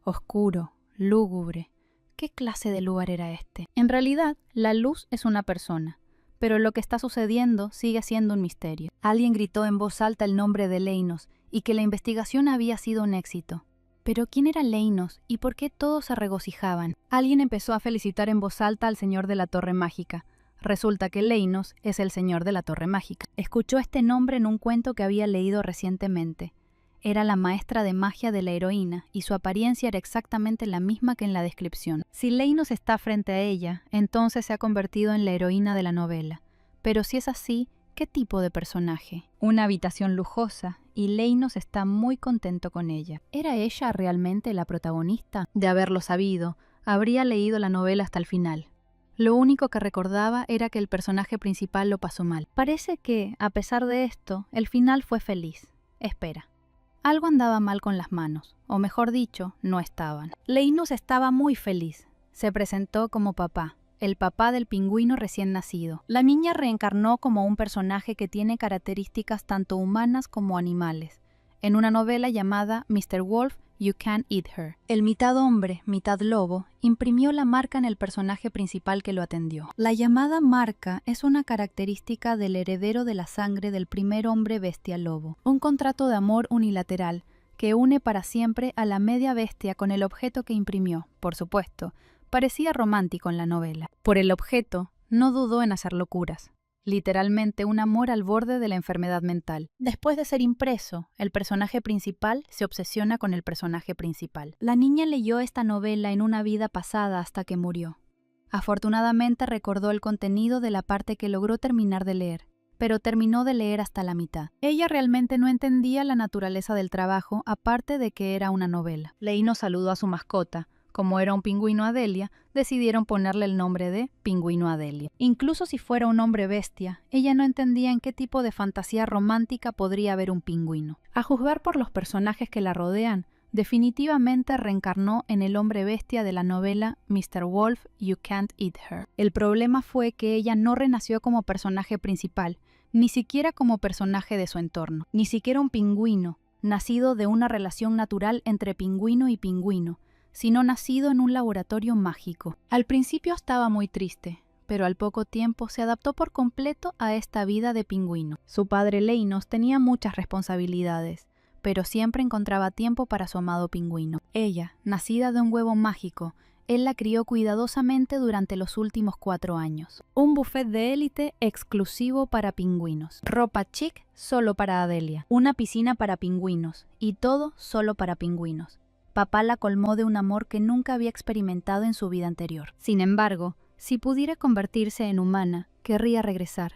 oscuro, lúgubre. ¿Qué clase de lugar era este? En realidad, la luz es una persona, pero lo que está sucediendo sigue siendo un misterio. Alguien gritó en voz alta el nombre de Leinos y que la investigación había sido un éxito. Pero ¿quién era Leinos y por qué todos se regocijaban? Alguien empezó a felicitar en voz alta al señor de la Torre Mágica. Resulta que Leinos es el señor de la Torre Mágica. Escuchó este nombre en un cuento que había leído recientemente. Era la maestra de magia de la heroína y su apariencia era exactamente la misma que en la descripción. Si Leinos está frente a ella, entonces se ha convertido en la heroína de la novela. Pero si es así, ¿qué tipo de personaje? Una habitación lujosa, y Leinos está muy contento con ella. ¿Era ella realmente la protagonista? De haberlo sabido, habría leído la novela hasta el final. Lo único que recordaba era que el personaje principal lo pasó mal. Parece que, a pesar de esto, el final fue feliz. Espera. Algo andaba mal con las manos, o mejor dicho, no estaban. Leinos estaba muy feliz. Se presentó como papá, el papá del pingüino recién nacido. La niña reencarnó como un personaje que tiene características tanto humanas como animales, en una novela llamada Mr. Wolf, You Can't Eat Her. El mitad hombre, mitad lobo, imprimió la marca en el personaje principal que lo atendió. La llamada marca es una característica del heredero de la sangre del primer hombre bestia lobo, un contrato de amor unilateral que une para siempre a la media bestia con el objeto que imprimió, por supuesto. Parecía romántico en la novela. Por el objeto, no dudó en hacer locuras. Literalmente un amor al borde de la enfermedad mental. Después de ser impreso, el personaje principal se obsesiona con el personaje principal. La niña leyó esta novela en una vida pasada hasta que murió. Afortunadamente recordó el contenido de la parte que logró terminar de leer, pero terminó de leer hasta la mitad. Ella realmente no entendía la naturaleza del trabajo, aparte de que era una novela. Leinos saludó a su mascota. Como era un pingüino Adelia, decidieron ponerle el nombre de Pingüino Adelia. Incluso si fuera un hombre bestia, ella no entendía en qué tipo de fantasía romántica podría haber un pingüino. A juzgar por los personajes que la rodean, definitivamente reencarnó en el hombre bestia de la novela Mr. Wolf, You Can't Eat Her. El problema fue que ella no renació como personaje principal, ni siquiera como personaje de su entorno, ni siquiera un pingüino, nacido de una relación natural entre pingüino y pingüino, sino nacido en un laboratorio mágico. Al principio estaba muy triste, pero al poco tiempo se adaptó por completo a esta vida de pingüino. Su padre Leinos tenía muchas responsabilidades, pero siempre encontraba tiempo para su amado pingüino. Ella, nacida de un huevo mágico, él la crió cuidadosamente durante los últimos 4 años. Un buffet de élite exclusivo para pingüinos. Ropa chic solo para Adelia. Una piscina para pingüinos. Y todo solo para pingüinos. Papá la colmó de un amor que nunca había experimentado en su vida anterior. Sin embargo, si pudiera convertirse en humana, querría regresar.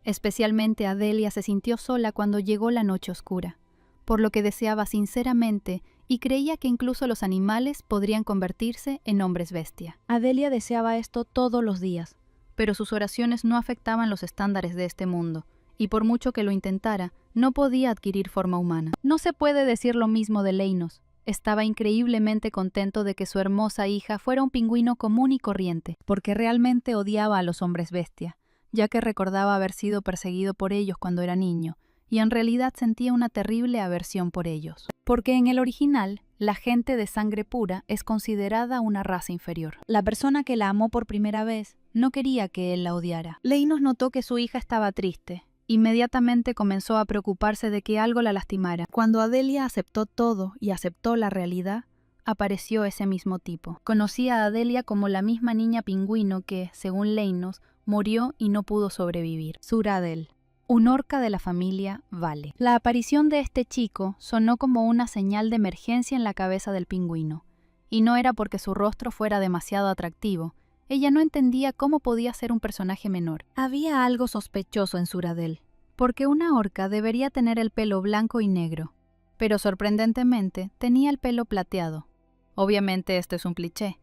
Especialmente Adelia se sintió sola cuando llegó la noche oscura, por lo que deseaba sinceramente y creía que incluso los animales podrían convertirse en hombres bestia. Adelia deseaba esto todos los días, pero sus oraciones no afectaban los estándares de este mundo, y por mucho que lo intentara, no podía adquirir forma humana. No se puede decir lo mismo de Leinos. Estaba increíblemente contento de que su hermosa hija fuera un pingüino común y corriente, porque realmente odiaba a los hombres bestia, ya que recordaba haber sido perseguido por ellos cuando era niño, y en realidad sentía una terrible aversión por ellos. Porque en el original, la gente de sangre pura es considerada una raza inferior. La persona que la amó por primera vez no quería que él la odiara. Leinos notó que su hija estaba triste. Inmediatamente comenzó a preocuparse de que algo la lastimara. Cuando Adelia aceptó todo y aceptó la realidad, apareció ese mismo tipo. Conocía a Adelia como la misma niña pingüino que, según Leinos, murió y no pudo sobrevivir. Suradel, un orca de la familia Vale. La aparición de este chico sonó como una señal de emergencia en la cabeza del pingüino. Y no era porque su rostro fuera demasiado atractivo. Ella no entendía cómo podía ser un personaje menor. Había algo sospechoso en Suradel, porque una orca debería tener el pelo blanco y negro, pero sorprendentemente tenía el pelo plateado. Obviamente esto es un cliché.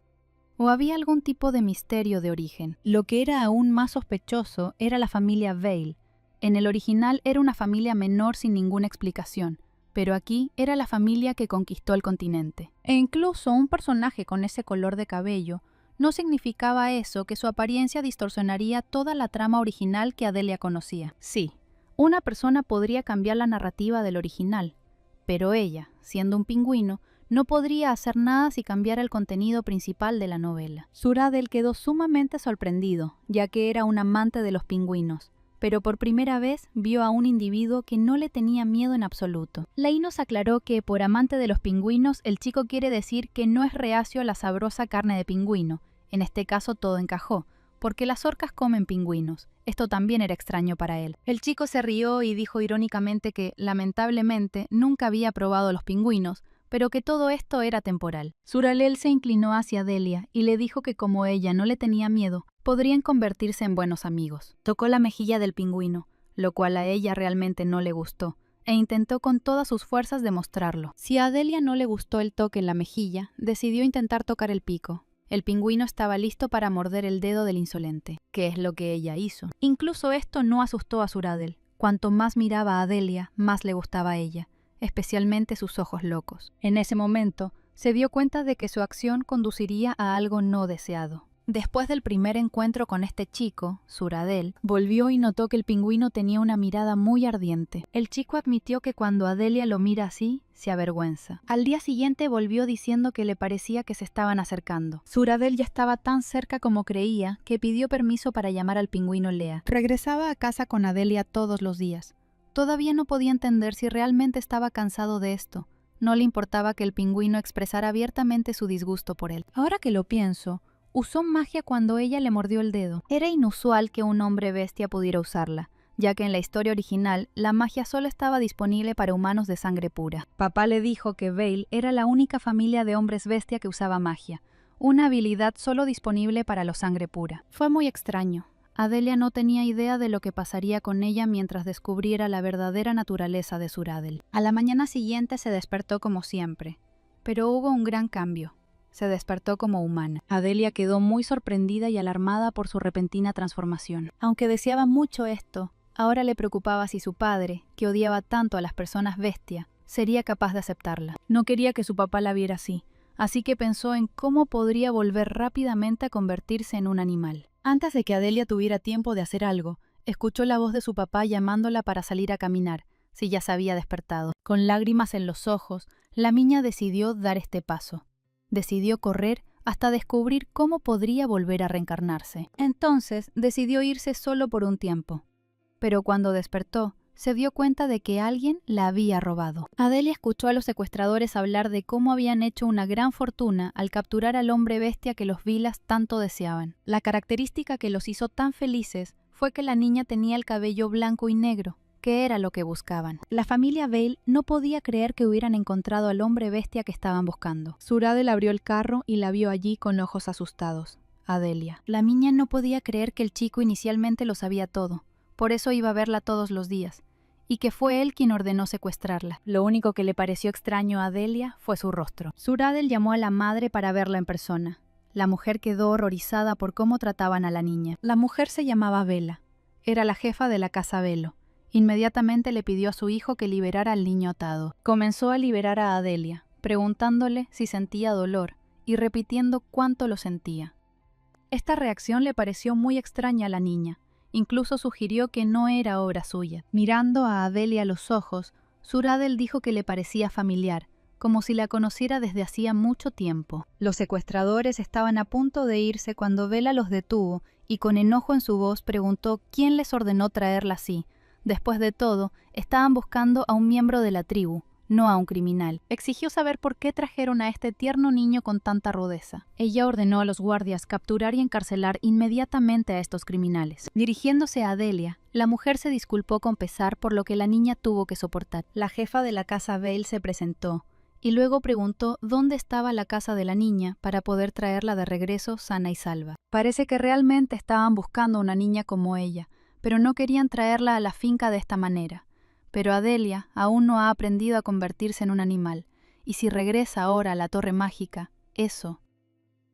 O había algún tipo de misterio de origen. Lo que era aún más sospechoso era la familia Vale. En el original era una familia menor sin ninguna explicación, pero aquí era la familia que conquistó el continente. E incluso un personaje con ese color de cabello no significaba eso que su apariencia distorsionaría toda la trama original que Adelia conocía. Sí, una persona podría cambiar la narrativa del original, pero ella, siendo un pingüino, No podría hacer nada si cambiara el contenido principal de la novela. Suradel quedó sumamente sorprendido, ya que era un amante de los pingüinos, pero por primera vez vio a un individuo que no le tenía miedo en absoluto. Lei nos aclaró que por amante de los pingüinos el chico quiere decir que no es reacio a la sabrosa carne de pingüino. En este caso todo encajó, porque las orcas comen pingüinos. Esto también era extraño para él. El chico se rió y dijo irónicamente que, lamentablemente, nunca había probado los pingüinos, pero que todo esto era temporal. Suralel se inclinó hacia Delia y le dijo que como ella no le tenía miedo, podrían convertirse en buenos amigos. Tocó la mejilla del pingüino, lo cual a ella realmente no le gustó, e intentó con todas sus fuerzas demostrarlo. Si a Delia no le gustó el toque en la mejilla, decidió intentar tocar el pico. El pingüino estaba listo para morder el dedo del insolente, que es lo que ella hizo. Incluso esto no asustó a Suradel. Cuanto más miraba a Delia, más le gustaba a ella, especialmente sus ojos locos. En ese momento, se dio cuenta de que su acción conduciría a algo no deseado. Después del primer encuentro con este chico, Suradel volvió y notó que el pingüino tenía una mirada muy ardiente. El chico admitió que cuando Adelia lo mira así, se avergüenza. Al día siguiente volvió diciendo que le parecía que se estaban acercando. Suradel ya estaba tan cerca como creía que pidió permiso para llamar al pingüino Lea. Regresaba a casa con Adelia todos los días. Todavía no podía entender si realmente estaba cansado de esto. No le importaba que el pingüino expresara abiertamente su disgusto por él. Ahora que lo pienso, usó magia cuando ella le mordió el dedo. Era inusual que un hombre bestia pudiera usarla, ya que en la historia original la magia solo estaba disponible para humanos de sangre pura. Papá le dijo que Vale era la única familia de hombres bestia que usaba magia, una habilidad solo disponible para los sangre pura. Fue muy extraño. Adelia no tenía idea de lo que pasaría con ella mientras descubriera la verdadera naturaleza de Suradel. A la mañana siguiente se despertó como siempre, pero hubo un gran cambio. Se despertó como humana. Adelia quedó muy sorprendida y alarmada por su repentina transformación. Aunque deseaba mucho esto, ahora le preocupaba si su padre, que odiaba tanto a las personas bestia, sería capaz de aceptarla. No quería que su papá la viera así que pensó en cómo podría volver rápidamente a convertirse en un animal. Antes de que Adelia tuviera tiempo de hacer algo, escuchó la voz de su papá llamándola para salir a caminar, si ya se había despertado. Con lágrimas en los ojos, la niña decidió dar este paso. Decidió correr hasta descubrir cómo podría volver a reencarnarse. Entonces decidió irse solo por un tiempo. Pero cuando despertó, se dio cuenta de que alguien la había robado. Adelia escuchó a los secuestradores hablar de cómo habían hecho una gran fortuna al capturar al hombre bestia que los Vilas tanto deseaban. La característica que los hizo tan felices fue que la niña tenía el cabello blanco y negro, que era lo que buscaban. La familia Vale no podía creer que hubieran encontrado al hombre bestia que estaban buscando. Suradel abrió el carro y la vio allí con ojos asustados. Adelia. La niña no podía creer que el chico inicialmente lo sabía todo, por eso iba a verla todos los días, y que fue él quien ordenó secuestrarla. Lo único que le pareció extraño a Adelia fue su rostro. Suradel llamó a la madre para verla en persona. La mujer quedó horrorizada por cómo trataban a la niña. La mujer se llamaba Vela. Era la jefa de la casa Velo. Inmediatamente le pidió a su hijo que liberara al niño atado. Comenzó a liberar a Adelia, preguntándole si sentía dolor y repitiendo cuánto lo sentía. Esta reacción le pareció muy extraña a la niña. Incluso sugirió que no era obra suya. Mirando a Adelia a los ojos, Suradel dijo que le parecía familiar, como si la conociera desde hacía mucho tiempo. Los secuestradores estaban a punto de irse cuando Vela los detuvo y con enojo en su voz preguntó quién les ordenó traerla así. Después de todo, estaban buscando a un miembro de la tribu, no a un criminal. Exigió saber por qué trajeron a este tierno niño con tanta rudeza. Ella ordenó a los guardias capturar y encarcelar inmediatamente a estos criminales. Dirigiéndose a Adelia, la mujer se disculpó con pesar por lo que la niña tuvo que soportar. La jefa de la casa Vale se presentó y luego preguntó dónde estaba la casa de la niña para poder traerla de regreso sana y salva. Parece que realmente estaban buscando una niña como ella, pero no querían traerla a la finca de esta manera. Pero Adelia aún no ha aprendido a convertirse en un animal, y si regresa ahora a la Torre Mágica, eso.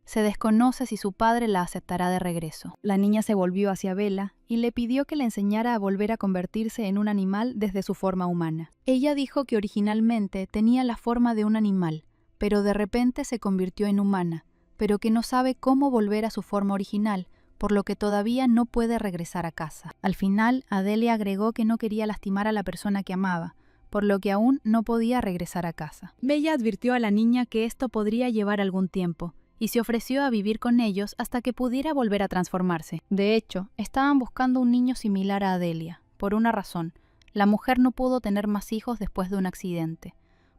Se desconoce si su padre la aceptará de regreso. La niña se volvió hacia Vela y le pidió que le enseñara a volver a convertirse en un animal desde su forma humana. Ella dijo que originalmente tenía la forma de un animal, pero de repente se convirtió en humana, pero que no sabe cómo volver a su forma original, por lo que todavía no puede regresar a casa. Al final, Adelia agregó que no quería lastimar a la persona que amaba, por lo que aún no podía regresar a casa. Bella advirtió a la niña que esto podría llevar algún tiempo, y se ofreció a vivir con ellos hasta que pudiera volver a transformarse. De hecho, estaban buscando un niño similar a Adelia, por una razón. La mujer no pudo tener más hijos después de un accidente,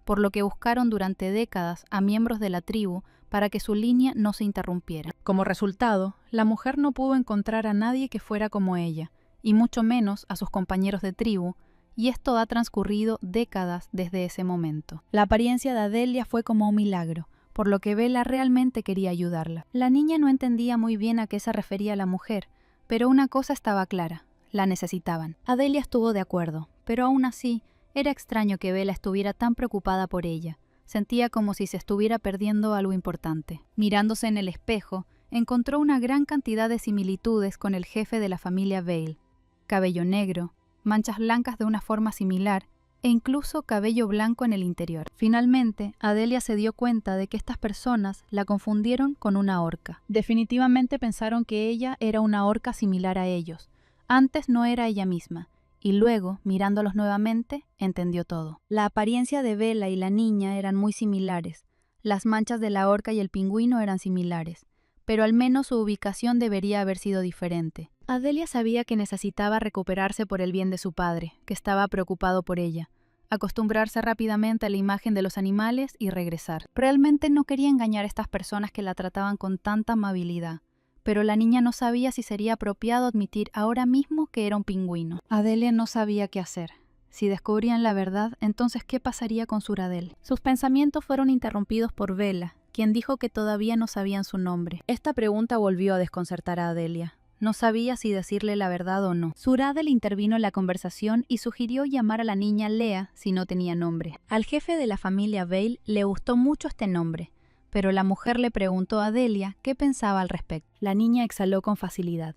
por lo que buscaron durante décadas a miembros de la tribu para que su línea no se interrumpiera. Como resultado, la mujer no pudo encontrar a nadie que fuera como ella, y mucho menos a sus compañeros de tribu, y esto ha transcurrido décadas desde ese momento. La apariencia de Adelia fue como un milagro, por lo que Bella realmente quería ayudarla. La niña no entendía muy bien a qué se refería la mujer, pero una cosa estaba clara: la necesitaban. Adelia estuvo de acuerdo, pero aún así, era extraño que Bella estuviera tan preocupada por ella. Sentía como si se estuviera perdiendo algo importante. Mirándose en el espejo, encontró una gran cantidad de similitudes con el jefe de la familia Vale. Cabello negro, manchas blancas de una forma similar, e incluso cabello blanco en el interior. Finalmente, Adelia se dio cuenta de que estas personas la confundieron con una orca. Definitivamente pensaron que ella era una orca similar a ellos. Antes no era ella misma, y luego, mirándolos nuevamente, entendió todo. La apariencia de Bella y la niña eran muy similares. Las manchas de la orca y el pingüino eran similares, pero al menos su ubicación debería haber sido diferente. Adelia sabía que necesitaba recuperarse por el bien de su padre, que estaba preocupado por ella, acostumbrarse rápidamente a la imagen de los animales y regresar. Realmente no quería engañar a estas personas que la trataban con tanta amabilidad, pero la niña no sabía si sería apropiado admitir ahora mismo que era un pingüino. Adelia no sabía qué hacer. Si descubrían la verdad, entonces ¿qué pasaría con Suradel? Sus pensamientos fueron interrumpidos por Bella, quien dijo que todavía no sabían su nombre. Esta pregunta volvió a desconcertar a Adelia. No sabía si decirle la verdad o no. Suradel intervino en la conversación y sugirió llamar a la niña Lea si no tenía nombre. Al jefe de la familia Vale le gustó mucho este nombre, pero la mujer le preguntó a Adelia qué pensaba al respecto. La niña exhaló con facilidad.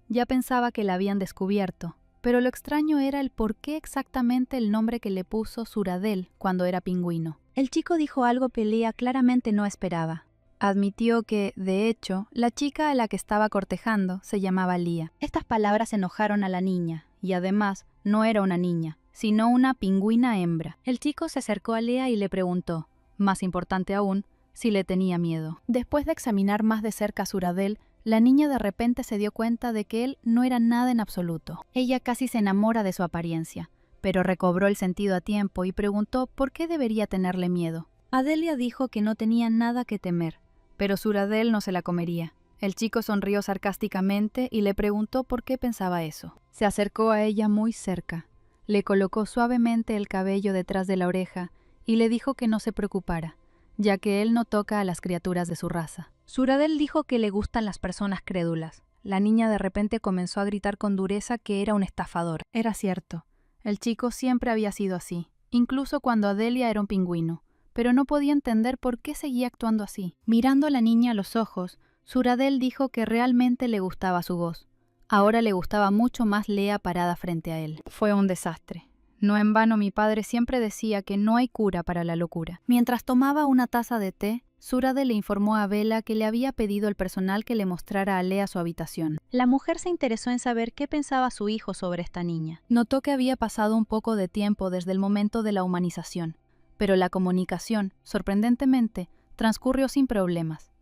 Ya pensaba que la habían descubierto, pero lo extraño era el por qué exactamente el nombre que le puso Suradel cuando era pingüino. El chico dijo algo que Lea claramente no esperaba. Admitió que, de hecho, la chica a la que estaba cortejando se llamaba Lía. Estas palabras enojaron a la niña, y además no era una niña, sino una pingüina hembra. El chico se acercó a Lea y le preguntó, más importante aún, si le tenía miedo. Después de examinar más de cerca a Suradel, la niña de repente se dio cuenta de que él no era nada en absoluto. Ella casi se enamora de su apariencia, pero recobró el sentido a tiempo y preguntó por qué debería tenerle miedo. Adelia dijo que no tenía nada que temer, pero Suradel no se la comería. El chico sonrió sarcásticamente y le preguntó por qué pensaba eso. Se acercó a ella muy cerca, le colocó suavemente el cabello detrás de la oreja y le dijo que no se preocupara, ya que él no toca a las criaturas de su raza. Suradel dijo que le gustan las personas crédulas. La niña de repente comenzó a gritar con dureza que era un estafador. Era cierto, el chico siempre había sido así, incluso cuando Adelia era un pingüino, pero no podía entender por qué seguía actuando así. Mirando a la niña a los ojos, Suradel dijo que realmente le gustaba su voz. Ahora le gustaba mucho más Lea parada frente a él. Fue un desastre. No en vano mi padre siempre decía que no hay cura para la locura. Mientras tomaba una taza de té, Suradel le informó a Bella que le había pedido al personal que le mostrara a Lea su habitación. La mujer se interesó en saber qué pensaba su hijo sobre esta niña. Notó que había pasado un poco de tiempo desde el momento de la humanización, pero la comunicación, sorprendentemente, transcurrió sin problemas.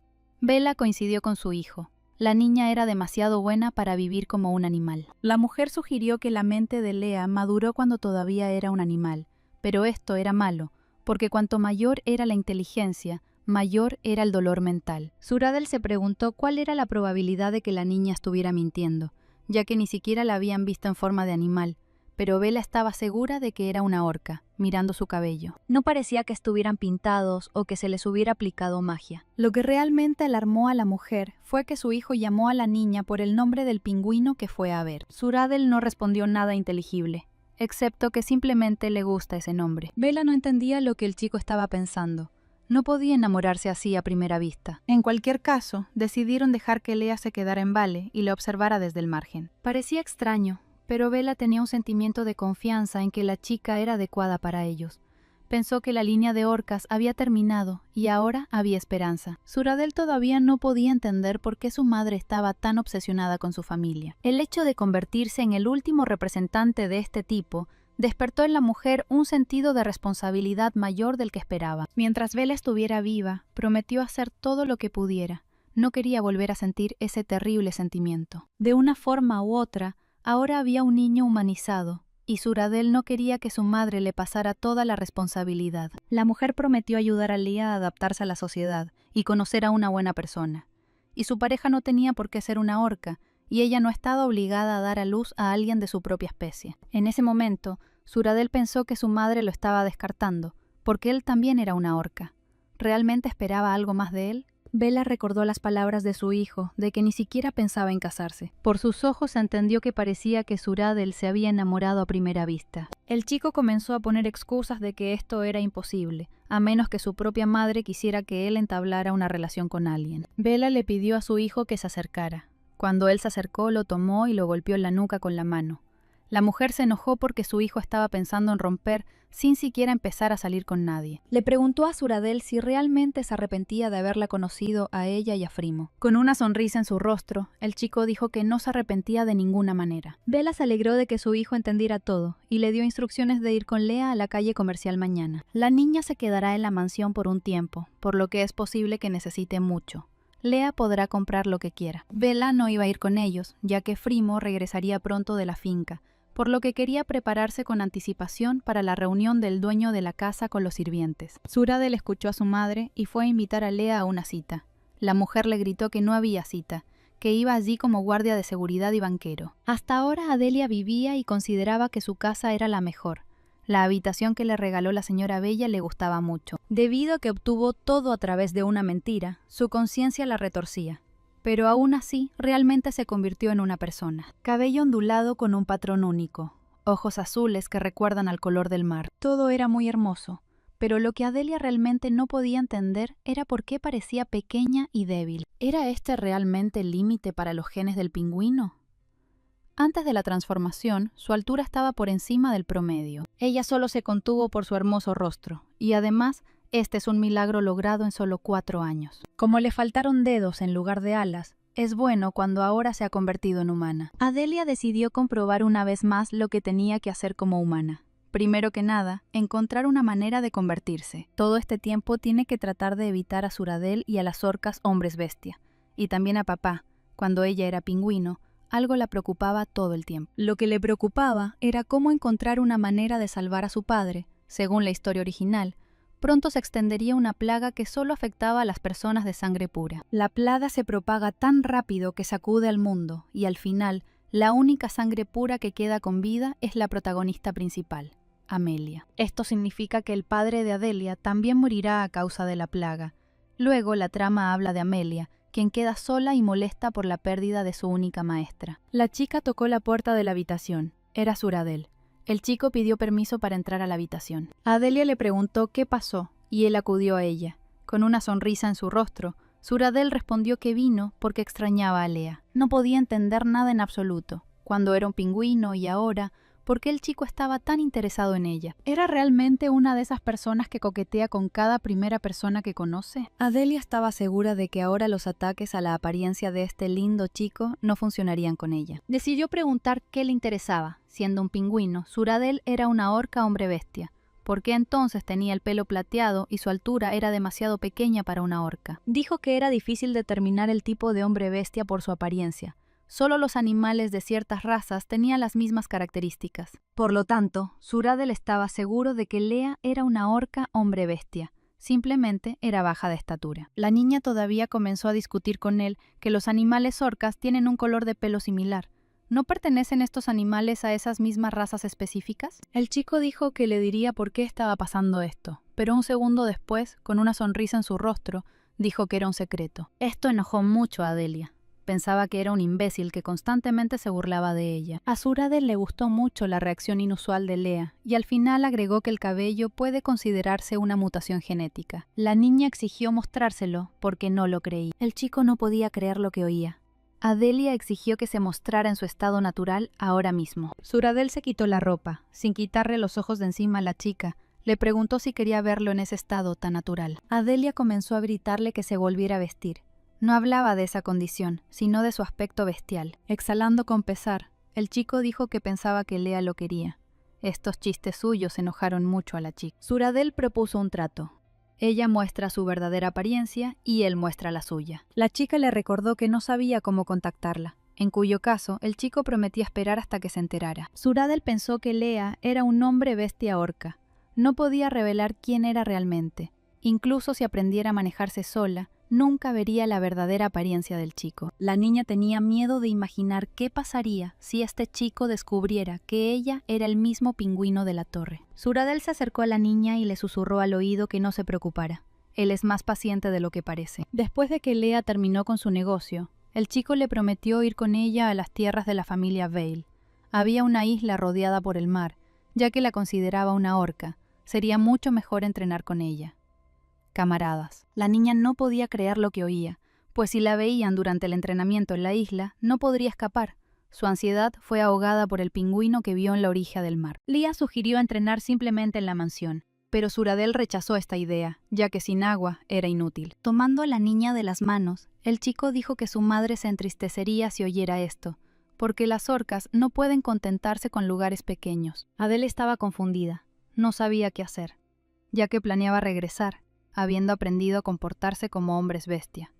Bella coincidió con su hijo. La niña era demasiado buena para vivir como un animal. La mujer sugirió que la mente de Lea maduró cuando todavía era un animal, pero esto era malo, porque cuanto mayor era la inteligencia, mayor era el dolor mental. Suradel se preguntó cuál era la probabilidad de que la niña estuviera mintiendo, ya que ni siquiera la habían visto en forma de animal, pero Bella estaba segura de que era una orca, mirando su cabello. No parecía que estuvieran pintados o que se les hubiera aplicado magia. Lo que realmente alarmó a la mujer fue que su hijo llamó a la niña por el nombre del pingüino que fue a ver. Suradel no respondió nada inteligible, excepto que simplemente le gusta ese nombre. Bella no entendía lo que el chico estaba pensando. No podía enamorarse así a primera vista. En cualquier caso, decidieron dejar que Lea se quedara en Vale y le observara desde el margen. Parecía extraño, pero Bella tenía un sentimiento de confianza en que la chica era adecuada para ellos. Pensó que la línea de orcas había terminado y ahora había esperanza. Suradel todavía no podía entender por qué su madre estaba tan obsesionada con su familia. El hecho de convertirse en el último representante de este tipo despertó en la mujer un sentido de responsabilidad mayor del que esperaba. Mientras Bella estuviera viva, prometió hacer todo lo que pudiera. No quería volver a sentir ese terrible sentimiento. De una forma u otra, ahora había un niño humanizado, y Suradel no quería que su madre le pasara toda la responsabilidad. La mujer prometió ayudar a Leah a adaptarse a la sociedad y conocer a una buena persona. Y su pareja no tenía por qué ser una orca, y ella no estaba obligada a dar a luz a alguien de su propia especie. En ese momento, Suradel pensó que su madre lo estaba descartando, porque él también era una orca. ¿Realmente esperaba algo más de él? Bella recordó las palabras de su hijo, de que ni siquiera pensaba en casarse. Por sus ojos entendió que parecía que Suradel se había enamorado a primera vista. El chico comenzó a poner excusas de que esto era imposible, a menos que su propia madre quisiera que él entablara una relación con alguien. Bella le pidió a su hijo que se acercara. Cuando él se acercó, lo tomó y lo golpeó en la nuca con la mano. La mujer se enojó porque su hijo estaba pensando en romper sin siquiera empezar a salir con nadie. Le preguntó a Suradel si realmente se arrepentía de haberla conocido a ella y a Frimo. Con una sonrisa en su rostro, el chico dijo que no se arrepentía de ninguna manera. Bella se alegró de que su hijo entendiera todo y le dio instrucciones de ir con Leah a la calle comercial mañana. La niña se quedará en la mansión por un tiempo, por lo que es posible que necesite mucho. Leah podrá comprar lo que quiera. Bella no iba a ir con ellos, ya que Frimo regresaría pronto de la finca, por lo que quería prepararse con anticipación para la reunión del dueño de la casa con los sirvientes. Suradel escuchó a su madre y fue a invitar a Leah a una cita. La mujer le gritó que no había cita, que iba allí como guardia de seguridad y banquero. Hasta ahora Adelia vivía y consideraba que su casa era la mejor. La habitación que le regaló la señora Bella le gustaba mucho. Debido a que obtuvo todo a través de una mentira, su conciencia la retorcía. Pero aún así, realmente se convirtió en una persona. Cabello ondulado con un patrón único, ojos azules que recuerdan al color del mar. Todo era muy hermoso, pero lo que Adelia realmente no podía entender era por qué parecía pequeña y débil. ¿Era este realmente el límite para los genes del pingüino? Antes de la transformación, su altura estaba por encima del promedio. Ella solo se contuvo por su hermoso rostro, y además, este es un milagro logrado en solo 4 años. Como le faltaron dedos en lugar de alas, es bueno cuando ahora se ha convertido en humana. Adelia decidió comprobar una vez más lo que tenía que hacer como humana. Primero que nada, encontrar una manera de convertirse. Todo este tiempo tiene que tratar de evitar a Suradel y a las orcas hombres bestia. Y también a papá. Cuando ella era pingüino, algo la preocupaba todo el tiempo. Lo que le preocupaba era cómo encontrar una manera de salvar a su padre. Según la historia original, pronto se extendería una plaga que solo afectaba a las personas de sangre pura. La plaga se propaga tan rápido que sacude al mundo, y al final, la única sangre pura que queda con vida es la protagonista principal, Amelia. Esto significa que el padre de Adelia también morirá a causa de la plaga. Luego la trama habla de Amelia, quien queda sola y molesta por la pérdida de su única maestra. La chica tocó la puerta de la habitación. Era Suradel. El chico pidió permiso para entrar a la habitación. Adelia le preguntó qué pasó, y él acudió a ella. Con una sonrisa en su rostro, Suradel respondió que vino porque extrañaba a Leah. No podía entender nada en absoluto, cuando era un pingüino y ahora, por qué el chico estaba tan interesado en ella. ¿Era realmente una de esas personas que coquetea con cada primera persona que conoce? Adelia estaba segura de que ahora los ataques a la apariencia de este lindo chico no funcionarían con ella. Decidió preguntar qué le interesaba. Siendo un pingüino, Suradel era una orca hombre bestia. ¿Por qué entonces tenía el pelo plateado y su altura era demasiado pequeña para una orca? Dijo que era difícil determinar el tipo de hombre bestia por su apariencia. Solo los animales de ciertas razas tenían las mismas características. Por lo tanto, Suradel estaba seguro de que Leah era una orca hombre bestia. Simplemente era baja de estatura. La niña todavía comenzó a discutir con él que los animales orcas tienen un color de pelo similar. ¿No pertenecen estos animales a esas mismas razas específicas? El chico dijo que le diría por qué estaba pasando esto, pero un segundo después, con una sonrisa en su rostro, dijo que era un secreto. Esto enojó mucho a Adelia. Pensaba que era un imbécil que constantemente se burlaba de ella. A Suradel le gustó mucho la reacción inusual de Leah, y al final agregó que el cabello puede considerarse una mutación genética. La niña exigió mostrárselo porque no lo creía. El chico no podía creer lo que oía. Adelia exigió que se mostrara en su estado natural ahora mismo. Suradel se quitó la ropa, sin quitarle los ojos de encima a la chica. Le preguntó si quería verlo en ese estado tan natural. Adelia comenzó a gritarle que se volviera a vestir. No hablaba de esa condición, sino de su aspecto bestial. Exhalando con pesar, el chico dijo que pensaba que Leah lo quería. Estos chistes suyos enojaron mucho a la chica. Suradel propuso un trato. Ella muestra su verdadera apariencia y él muestra la suya. La chica le recordó que no sabía cómo contactarla, en cuyo caso el chico prometía esperar hasta que se enterara. Suradel pensó que Lea era un hombre bestia orca. No podía revelar quién era realmente. Incluso si aprendiera a manejarse sola, nunca vería la verdadera apariencia del chico. La niña tenía miedo de imaginar qué pasaría si este chico descubriera que ella era el mismo pingüino de la torre. Suradel se acercó a la niña y le susurró al oído que no se preocupara. Él es más paciente de lo que parece. Después de que Lea terminó con su negocio, el chico le prometió ir con ella a las tierras de la familia Vale. Había una isla rodeada por el mar, ya que la consideraba una orca. Sería mucho mejor entrenar con ella. Camaradas. La niña no podía creer lo que oía, pues si la veían durante el entrenamiento en la isla, no podría escapar. Su ansiedad fue ahogada por el pingüino que vio en la orilla del mar. Lea sugirió entrenar simplemente en la mansión, pero Suradel rechazó esta idea, ya que sin agua era inútil. Tomando a la niña de las manos, el chico dijo que su madre se entristecería si oyera esto, porque las orcas no pueden contentarse con lugares pequeños. Adele estaba confundida, no sabía qué hacer, ya que planeaba regresar, habiendo aprendido a comportarse como hombres bestia.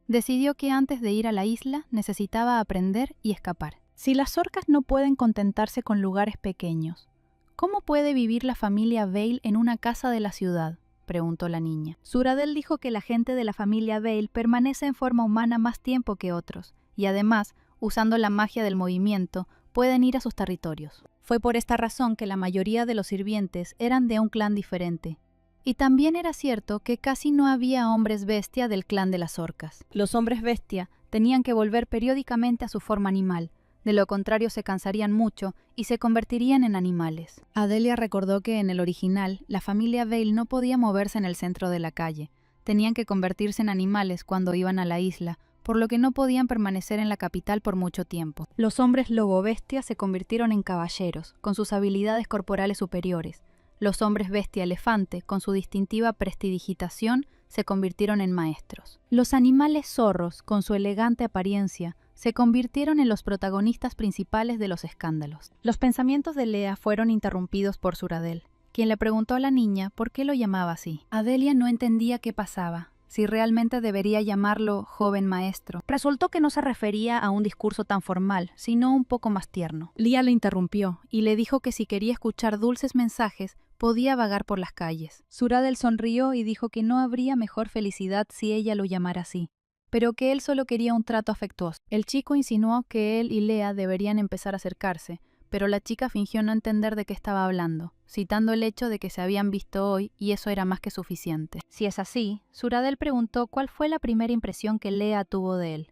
Decidió que antes de ir a la isla necesitaba aprender y escapar. Si las orcas no pueden contentarse con lugares pequeños, ¿cómo puede vivir la familia Vale en una casa de la ciudad?, preguntó la niña. Suradel dijo que la gente de la familia Vale permanece en forma humana más tiempo que otros, y además, usando la magia del movimiento, pueden ir a sus territorios. Fue por esta razón que la mayoría de los sirvientes eran de un clan diferente. Y también era cierto que casi no había hombres bestia del clan de las orcas. Los hombres bestia tenían que volver periódicamente a su forma animal, de lo contrario se cansarían mucho y se convertirían en animales. Adelia recordó que en el original, la familia Vale no podía moverse en el centro de la calle. Tenían que convertirse en animales cuando iban a la isla, por lo que no podían permanecer en la capital por mucho tiempo. Los hombres lobo bestia se convirtieron en caballeros, con sus habilidades corporales superiores. Los hombres bestia elefante, con su distintiva prestidigitación, se convirtieron en maestros. Los animales zorros, con su elegante apariencia, se convirtieron en los protagonistas principales de los escándalos. Los pensamientos de Lea fueron interrumpidos por Suradel, quien le preguntó a la niña por qué lo llamaba así. Adelia no entendía qué pasaba, si realmente debería llamarlo joven maestro. Resultó que no se refería a un discurso tan formal, sino un poco más tierno. Lea le interrumpió y le dijo que si quería escuchar dulces mensajes, podía vagar por las calles. Suradel sonrió y dijo que no habría mejor felicidad si ella lo llamara así, pero que él solo quería un trato afectuoso. El chico insinuó que él y Lea deberían empezar a acercarse, pero la chica fingió no entender de qué estaba hablando, citando el hecho de que se habían visto hoy y eso era más que suficiente. Si es así, Suradel preguntó cuál fue la primera impresión que Lea tuvo de él.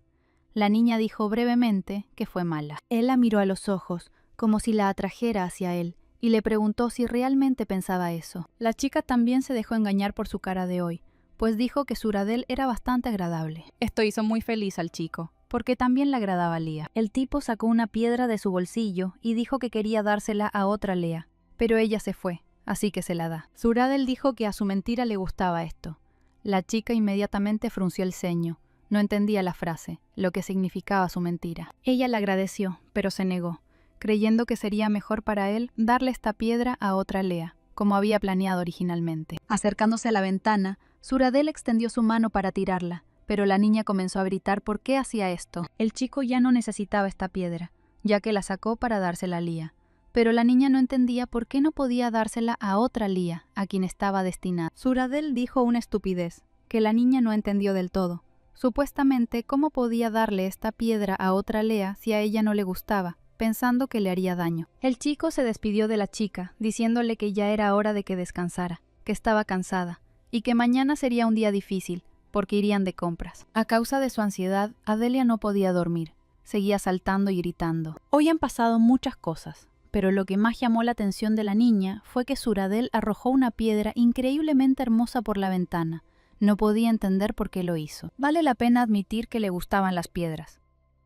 La niña dijo brevemente que fue mala. Él la miró a los ojos, como si la atrajera hacia él, y le preguntó si realmente pensaba eso. La chica también se dejó engañar por su cara de hoy, pues dijo que Suradel era bastante agradable. Esto hizo muy feliz al chico, porque también le agradaba a Lea. El tipo sacó una piedra de su bolsillo y dijo que quería dársela a otra Lea, pero ella se fue, así que se la da. Suradel dijo que a su mentira le gustaba esto. La chica inmediatamente frunció el ceño. No entendía la frase, lo que significaba su mentira. Ella le agradeció, pero se negó, creyendo que sería mejor para él darle esta piedra a otra Lea, como había planeado originalmente. Acercándose a la ventana, Suradel extendió su mano para tirarla, pero la niña comenzó a gritar por qué hacía esto. El chico ya no necesitaba esta piedra, ya que la sacó para dársela a Lea, pero la niña no entendía por qué no podía dársela a otra Lea, a quien estaba destinada. Suradel dijo una estupidez, que la niña no entendió del todo. Supuestamente, ¿cómo podía darle esta piedra a otra Lea si a ella no le gustaba, pensando que le haría daño? El chico se despidió de la chica, diciéndole que ya era hora de que descansara, que estaba cansada, y que mañana sería un día difícil, porque irían de compras. A causa de su ansiedad, Adelia no podía dormir. Seguía saltando y gritando. Hoy han pasado muchas cosas, pero lo que más llamó la atención de la niña fue que Suradel arrojó una piedra increíblemente hermosa por la ventana. No podía entender por qué lo hizo. Vale la pena admitir que le gustaban las piedras.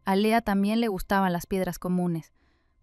A Lea también le gustaban las piedras comunes,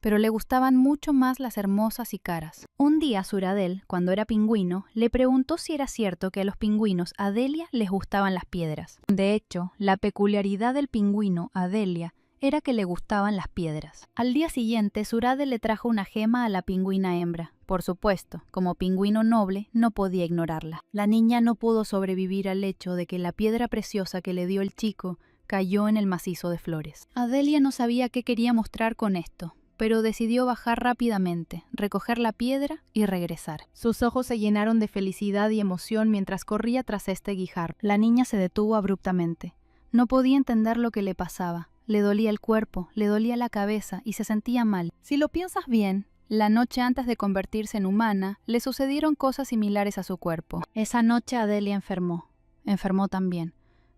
pero le gustaban mucho más las hermosas y caras. Un día Suradel, cuando era pingüino, le preguntó si era cierto que a los pingüinos Adelia les gustaban las piedras. De hecho, la peculiaridad del pingüino Adelia era que le gustaban las piedras. Al día siguiente, Suradel le trajo una gema a la pingüina hembra. Por supuesto, como pingüino noble, no podía ignorarla. La niña no pudo sobrevivir al hecho de que la piedra preciosa que le dio el chico cayó en el macizo de flores. Adelia no sabía qué quería mostrar con esto, pero decidió bajar rápidamente, recoger la piedra y regresar. Sus ojos se llenaron de felicidad y emoción mientras corría tras este guijarro. La niña se detuvo abruptamente. No podía entender lo que le pasaba. Le dolía el cuerpo, le dolía la cabeza y se sentía mal. Si lo piensas bien, la noche antes de convertirse en humana, le sucedieron cosas similares a su cuerpo. Esa noche Adelia enfermó también.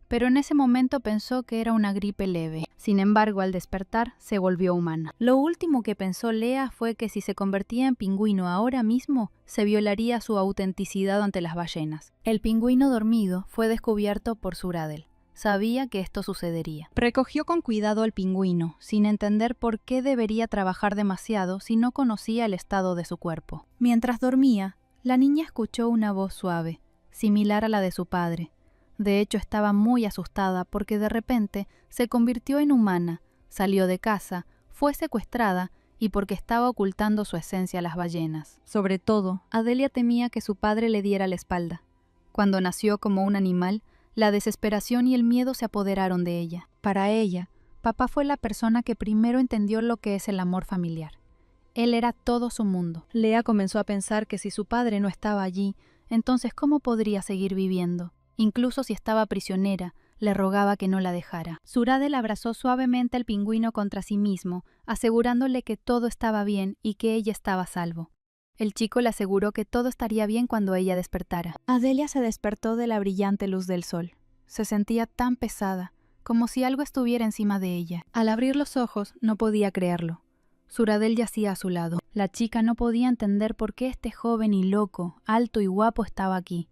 Pero en ese momento pensó que era una gripe leve. Sin embargo, al despertar, se volvió humana. Lo último que pensó Lea fue que si se convertía en pingüino ahora mismo, se violaría su autenticidad ante las ballenas. El pingüino dormido fue descubierto por Suradel. Sabía que esto sucedería. Recogió con cuidado al pingüino, sin entender por qué debería trabajar demasiado si no conocía el estado de su cuerpo. Mientras dormía, la niña escuchó una voz suave, similar a la de su padre. De hecho, estaba muy asustada porque de repente se convirtió en humana, salió de casa, fue secuestrada y porque estaba ocultando su esencia a las ballenas. Sobre todo, Adelia temía que su padre le diera la espalda. Cuando nació como un animal, la desesperación y el miedo se apoderaron de ella. Para ella, papá fue la persona que primero entendió lo que es el amor familiar. Él era todo su mundo. Lea comenzó a pensar que si su padre no estaba allí, entonces ¿cómo podría seguir viviendo? Incluso si estaba prisionera, le rogaba que no la dejara. Suradel abrazó suavemente al pingüino contra sí mismo, asegurándole que todo estaba bien y que ella estaba a salvo. El chico le aseguró que todo estaría bien cuando ella despertara. Adelia se despertó de la brillante luz del sol. Se sentía tan pesada, como si algo estuviera encima de ella. Al abrir los ojos, no podía creerlo. Suradel yacía a su lado. La chica no podía entender por qué este joven y loco, alto y guapo estaba aquí.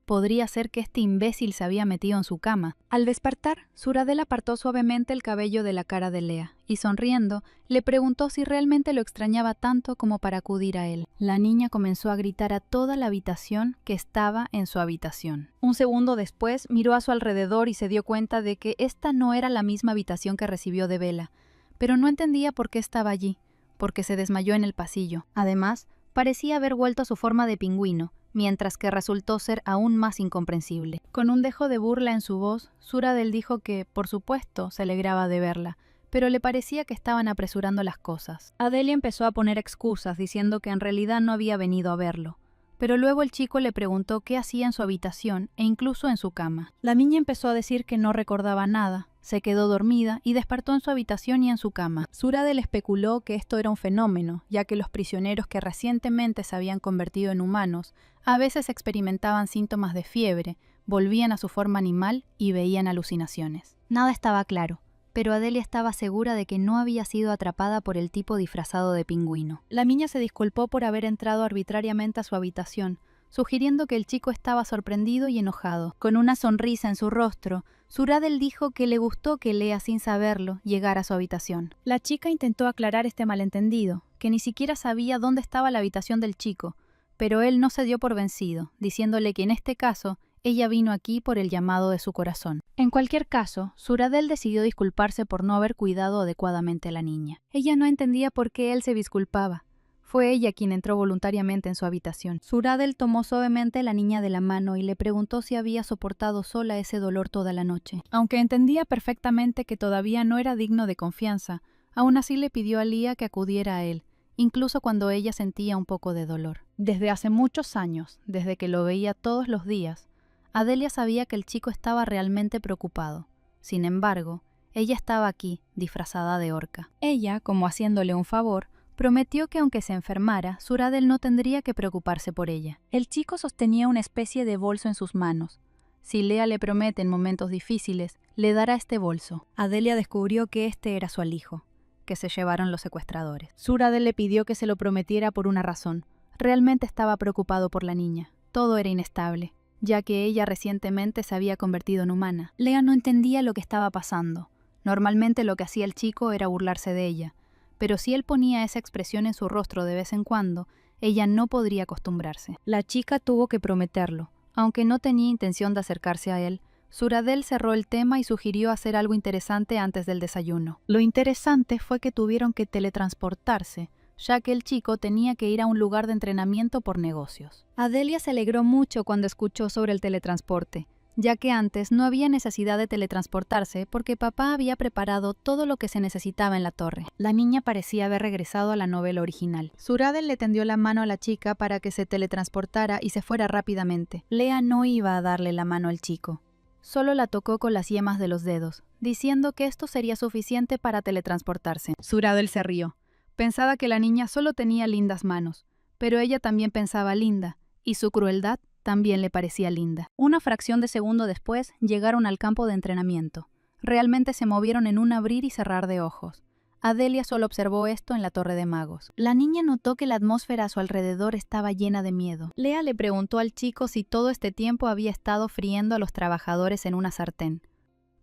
Podría ser que este imbécil se había metido en su cama. Al despertar, Suradel apartó suavemente el cabello de la cara de Lea y, sonriendo, le preguntó si realmente lo extrañaba tanto como para acudir a él. La niña comenzó a gritar a toda la habitación que estaba en su habitación. Un segundo después, miró a su alrededor y se dio cuenta de que esta no era la misma habitación que recibió de Bella, pero no entendía por qué estaba allí, porque se desmayó en el pasillo. Además, parecía haber vuelto a su forma de pingüino, mientras que resultó ser aún más incomprensible. Con un dejo de burla en su voz, Suradel dijo que, por supuesto, se alegraba de verla, pero le parecía que estaban apresurando las cosas. Adelia empezó a poner excusas diciendo que en realidad no había venido a verlo, pero luego el chico le preguntó qué hacía en su habitación e incluso en su cama. La niña empezó a decir que no recordaba nada, se quedó dormida y despertó en su habitación y en su cama. Suradel especuló que esto era un fenómeno, ya que los prisioneros que recientemente se habían convertido en humanos a veces experimentaban síntomas de fiebre, volvían a su forma animal y veían alucinaciones. Nada estaba claro, pero Adelia estaba segura de que no había sido atrapada por el tipo disfrazado de pingüino. La niña se disculpó por haber entrado arbitrariamente a su habitación, sugiriendo que el chico estaba sorprendido y enojado. Con una sonrisa en su rostro, Suradel dijo que le gustó que Lea, sin saberlo, llegara a su habitación. La chica intentó aclarar este malentendido, que ni siquiera sabía dónde estaba la habitación del chico, pero él no se dio por vencido, diciéndole que en este caso ella vino aquí por el llamado de su corazón. En cualquier caso, Suradel decidió disculparse por no haber cuidado adecuadamente a la niña. Ella no entendía por qué él se disculpaba. Fue ella quien entró voluntariamente en su habitación. Suradel tomó suavemente a la niña de la mano y le preguntó si había soportado sola ese dolor toda la noche. Aunque entendía perfectamente que todavía no era digno de confianza, aún así le pidió a Lía que acudiera a él, incluso cuando ella sentía un poco de dolor. Desde hace muchos años, desde que lo veía todos los días, Adelia sabía que el chico estaba realmente preocupado. Sin embargo, ella estaba aquí, disfrazada de orca. Ella, como haciéndole un favor, prometió que aunque se enfermara, Suradel no tendría que preocuparse por ella. El chico sostenía una especie de bolso en sus manos. Si Lea le promete en momentos difíciles, le dará este bolso. Adelia descubrió que este era su alijo, que se llevaron los secuestradores. Suradel le pidió que se lo prometiera por una razón. Realmente estaba preocupado por la niña. Todo era inestable, ya que ella recientemente se había convertido en humana. Lea no entendía lo que estaba pasando. Normalmente lo que hacía el chico era burlarse de ella, pero si él ponía esa expresión en su rostro de vez en cuando, ella no podría acostumbrarse. La chica tuvo que prometerlo, aunque no tenía intención de acercarse a él, Suradel cerró el tema y sugirió hacer algo interesante antes del desayuno. Lo interesante fue que tuvieron que teletransportarse, ya que el chico tenía que ir a un lugar de entrenamiento por negocios. Adelia se alegró mucho cuando escuchó sobre el teletransporte, ya que antes no había necesidad de teletransportarse porque papá había preparado todo lo que se necesitaba en la torre. La niña parecía haber regresado a la novela original. Suradel le tendió la mano a la chica para que se teletransportara y se fuera rápidamente. Lea no iba a darle la mano al chico. Solo la tocó con las yemas de los dedos, diciendo que esto sería suficiente para teletransportarse. Suradel se rió. Pensaba que la niña solo tenía lindas manos, pero ella también pensaba linda, y su crueldad también le parecía linda. Una fracción de segundo después llegaron al campo de entrenamiento. Realmente se movieron en un abrir y cerrar de ojos. Adelia solo observó esto en la Torre de Magos. La niña notó que la atmósfera a su alrededor estaba llena de miedo. Lea le preguntó al chico si todo este tiempo había estado friendo a los trabajadores en una sartén.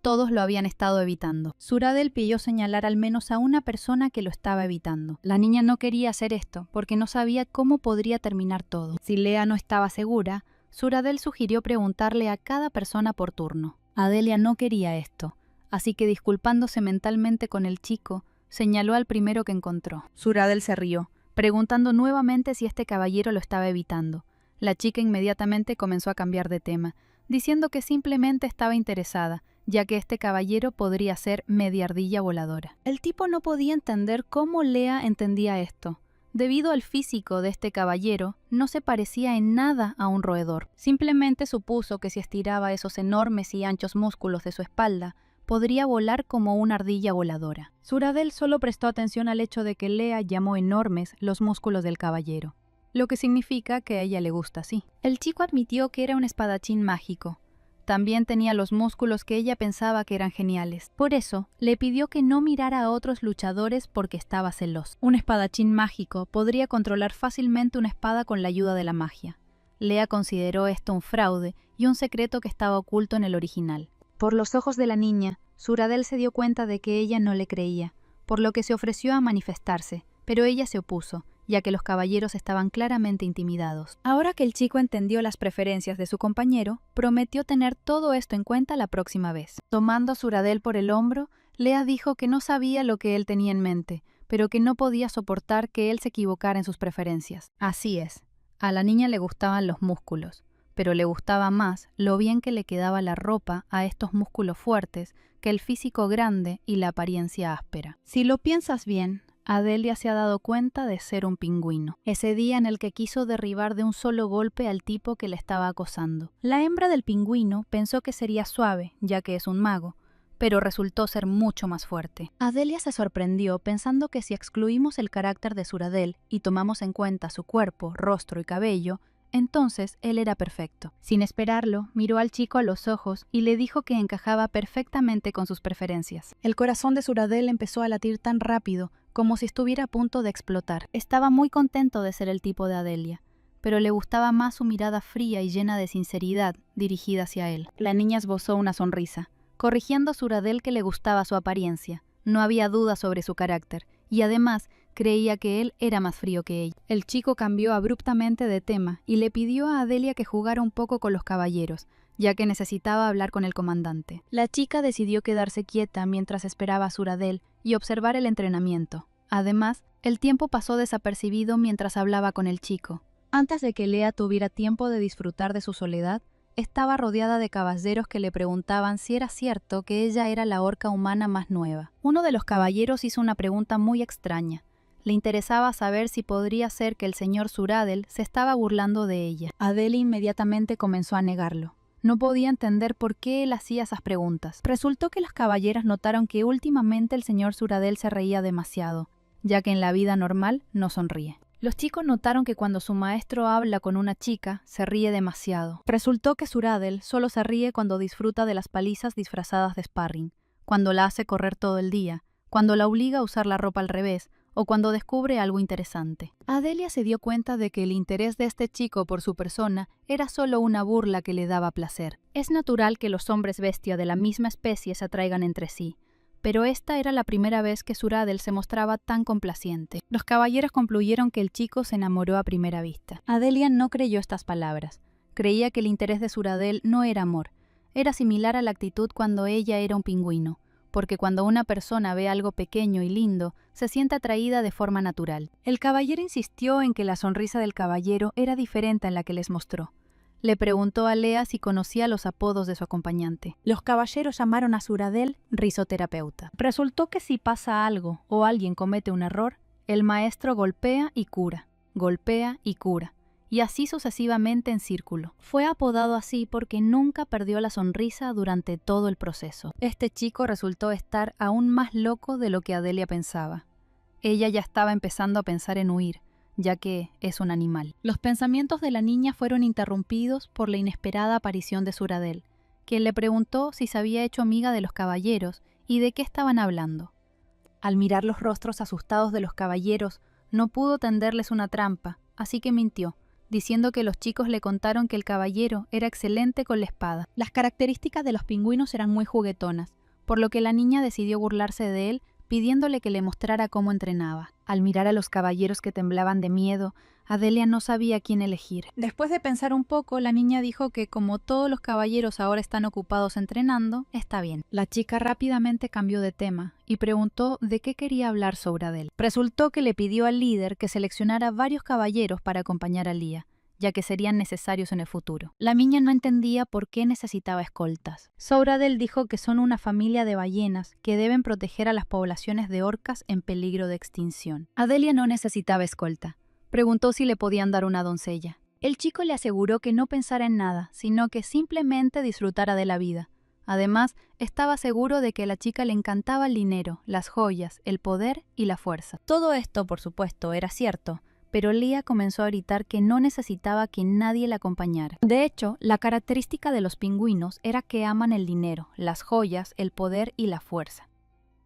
Todos lo habían estado evitando. Suradel pidió señalar al menos a una persona que lo estaba evitando. La niña no quería hacer esto porque no sabía cómo podría terminar todo. Si Lea no estaba segura, Suradel sugirió preguntarle a cada persona por turno. Adelia no quería esto, así que disculpándose mentalmente con el chico, señaló al primero que encontró. Suradel se rió, preguntando nuevamente si este caballero lo estaba evitando. La chica inmediatamente comenzó a cambiar de tema, diciendo que simplemente estaba interesada, ya que este caballero podría ser media ardilla voladora. El tipo no podía entender cómo Lea entendía esto. Debido al físico de este caballero, no se parecía en nada a un roedor. Simplemente supuso que si estiraba esos enormes y anchos músculos de su espalda, podría volar como una ardilla voladora. Suradel solo prestó atención al hecho de que Lea llamó enormes los músculos del caballero, lo que significa que a ella le gusta así. El chico admitió que era un espadachín mágico. También tenía los músculos que ella pensaba que eran geniales. Por eso, le pidió que no mirara a otros luchadores porque estaba celoso. Un espadachín mágico podría controlar fácilmente una espada con la ayuda de la magia. Lea consideró esto un fraude y un secreto que estaba oculto en el original. Por los ojos de la niña, Suradel se dio cuenta de que ella no le creía, por lo que se ofreció a manifestarse, pero ella se opuso, ya que los caballeros estaban claramente intimidados. Ahora que el chico entendió las preferencias de su compañero, prometió tener todo esto en cuenta la próxima vez. Tomando a Suradel por el hombro, Lea dijo que no sabía lo que él tenía en mente, pero que no podía soportar que él se equivocara en sus preferencias. Así es, a la niña le gustaban los músculos, pero le gustaba más lo bien que le quedaba la ropa a estos músculos fuertes que el físico grande y la apariencia áspera. Si lo piensas bien, Adelia se ha dado cuenta de ser un pingüino. Ese día en el que quiso derribar de un solo golpe al tipo que le estaba acosando. La hembra del pingüino pensó que sería suave, ya que es un mago, pero resultó ser mucho más fuerte. Adelia se sorprendió pensando que si excluimos el carácter de Suradel y tomamos en cuenta su cuerpo, rostro y cabello, entonces él era perfecto. Sin esperarlo, miró al chico a los ojos y le dijo que encajaba perfectamente con sus preferencias. El corazón de Suradel empezó a latir tan rápido como si estuviera a punto de explotar. Estaba muy contento de ser el tipo de Adelia, pero le gustaba más su mirada fría y llena de sinceridad dirigida hacia él. La niña esbozó una sonrisa, corrigiendo a Suradel que le gustaba su apariencia. No había duda sobre su carácter, y además creía que él era más frío que ella. El chico cambió abruptamente de tema y le pidió a Adelia que jugara un poco con los caballeros, ya que necesitaba hablar con el comandante. La chica decidió quedarse quieta mientras esperaba a Suradel y observar el entrenamiento. Además, el tiempo pasó desapercibido mientras hablaba con el chico. Antes de que Lea tuviera tiempo de disfrutar de su soledad, estaba rodeada de caballeros que le preguntaban si era cierto que ella era la orca humana más nueva. Uno de los caballeros hizo una pregunta muy extraña. Le interesaba saber si podría ser que el señor Suradel se estaba burlando de ella. Adelia inmediatamente comenzó a negarlo. No podía entender por qué él hacía esas preguntas. Resultó que las caballeras notaron que últimamente el señor Suradel se reía demasiado, ya que en la vida normal no sonríe. Los chicos notaron que cuando su maestro habla con una chica, se ríe demasiado. Resultó que Suradel solo se ríe cuando disfruta de las palizas disfrazadas de sparring, cuando la hace correr todo el día, cuando la obliga a usar la ropa al revés, o cuando descubre algo interesante. Adelia se dio cuenta de que el interés de este chico por su persona era solo una burla que le daba placer. Es natural que los hombres bestia de la misma especie se atraigan entre sí, pero esta era la primera vez que Suradel se mostraba tan complaciente. Los caballeros concluyeron que el chico se enamoró a primera vista. Adelia no creyó estas palabras. Creía que el interés de Suradel no era amor. era similar a la actitud cuando ella era un pingüino, porque cuando una persona ve algo pequeño y lindo, se siente atraída de forma natural. El caballero insistió en que la sonrisa del caballero era diferente a la que les mostró. Le preguntó a Lea si conocía los apodos de su acompañante. Los caballeros llamaron a Suradel risoterapeuta. Resultó que si pasa algo o alguien comete un error, el maestro golpea y cura, y así sucesivamente en círculo. Fue apodado así porque nunca perdió la sonrisa durante todo el proceso. Este chico resultó estar aún más loco de lo que Adelia pensaba. Ella ya estaba empezando a pensar en huir, ya que es un animal. Los pensamientos de la niña fueron interrumpidos por la inesperada aparición de Suradel, quien le preguntó si se había hecho amiga de los caballeros y de qué estaban hablando. Al mirar los rostros asustados de los caballeros, no pudo tenderles una trampa, así que mintió, diciendo que los chicos le contaron que el caballero era excelente con la espada. Las características de los pingüinos eran muy juguetonas, por lo que la niña decidió burlarse de él, pidiéndole que le mostrara cómo entrenaba. Al mirar a los caballeros que temblaban de miedo, Adelia no sabía quién elegir. Después de pensar un poco, la niña dijo que como todos los caballeros ahora están ocupados entrenando, está bien. La chica rápidamente cambió de tema y preguntó de qué quería hablar Souradel. Resultó que le pidió al líder que seleccionara varios caballeros para acompañar a Lía, ya que serían necesarios en el futuro. La niña no entendía por qué necesitaba escoltas. Souradel dijo que son una familia de ballenas que deben proteger a las poblaciones de orcas en peligro de extinción. Adelia no necesitaba escolta. Preguntó si le podían dar una doncella. El chico le aseguró que no pensara en nada, sino que simplemente disfrutara de la vida. Además, estaba seguro de que a la chica le encantaba el dinero, las joyas, el poder y la fuerza. Todo esto, por supuesto, era cierto, pero Lía comenzó a gritar que no necesitaba que nadie la acompañara. De hecho, la característica de los pingüinos era que aman el dinero, las joyas, el poder y la fuerza.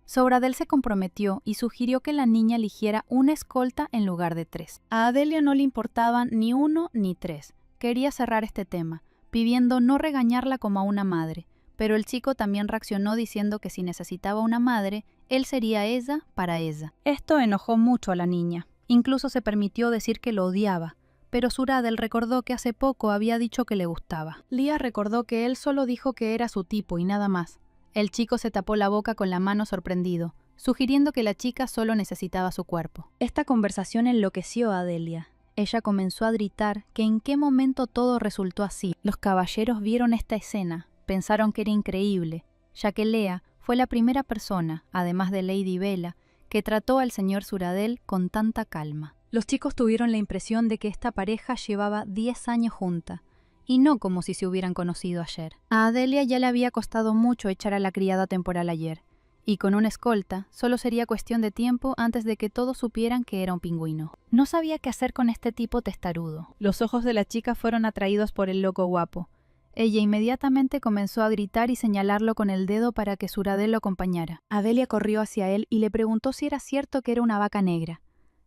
Souradel se comprometió y sugirió que la niña eligiera una escolta en lugar de 3. A Adelia no le importaban ni 1 ni 3. Quería cerrar este tema, pidiendo no regañarla como a una madre, pero el chico también reaccionó diciendo que si necesitaba una madre, él sería ella para ella. Esto enojó mucho a la niña. Incluso se permitió decir que lo odiaba, pero Souradel recordó que hace poco había dicho que le gustaba. Lía recordó que él solo dijo que era su tipo y nada más. El chico se tapó la boca con la mano sorprendido, sugiriendo que la chica solo necesitaba su cuerpo. Esta conversación enloqueció a Adelia. Ella comenzó a gritar que en qué momento todo resultó así. Los caballeros vieron esta escena, pensaron que era increíble, ya que Lea fue la primera persona, además de Lady Bella, que trató al señor Souradel con tanta calma. Los chicos tuvieron la impresión de que esta pareja llevaba 10 años junta, y no como si se hubieran conocido ayer. A Adelia ya le había costado mucho echar a la criada temporal ayer, y con una escolta solo sería cuestión de tiempo antes de que todos supieran que era un pingüino. No sabía qué hacer con este tipo testarudo. Los ojos de la chica fueron atraídos por el loco guapo. Ella inmediatamente comenzó a gritar y señalarlo con el dedo para que Souradel lo acompañara. Adelia corrió hacia él y le preguntó si era cierto que era una vaca negra.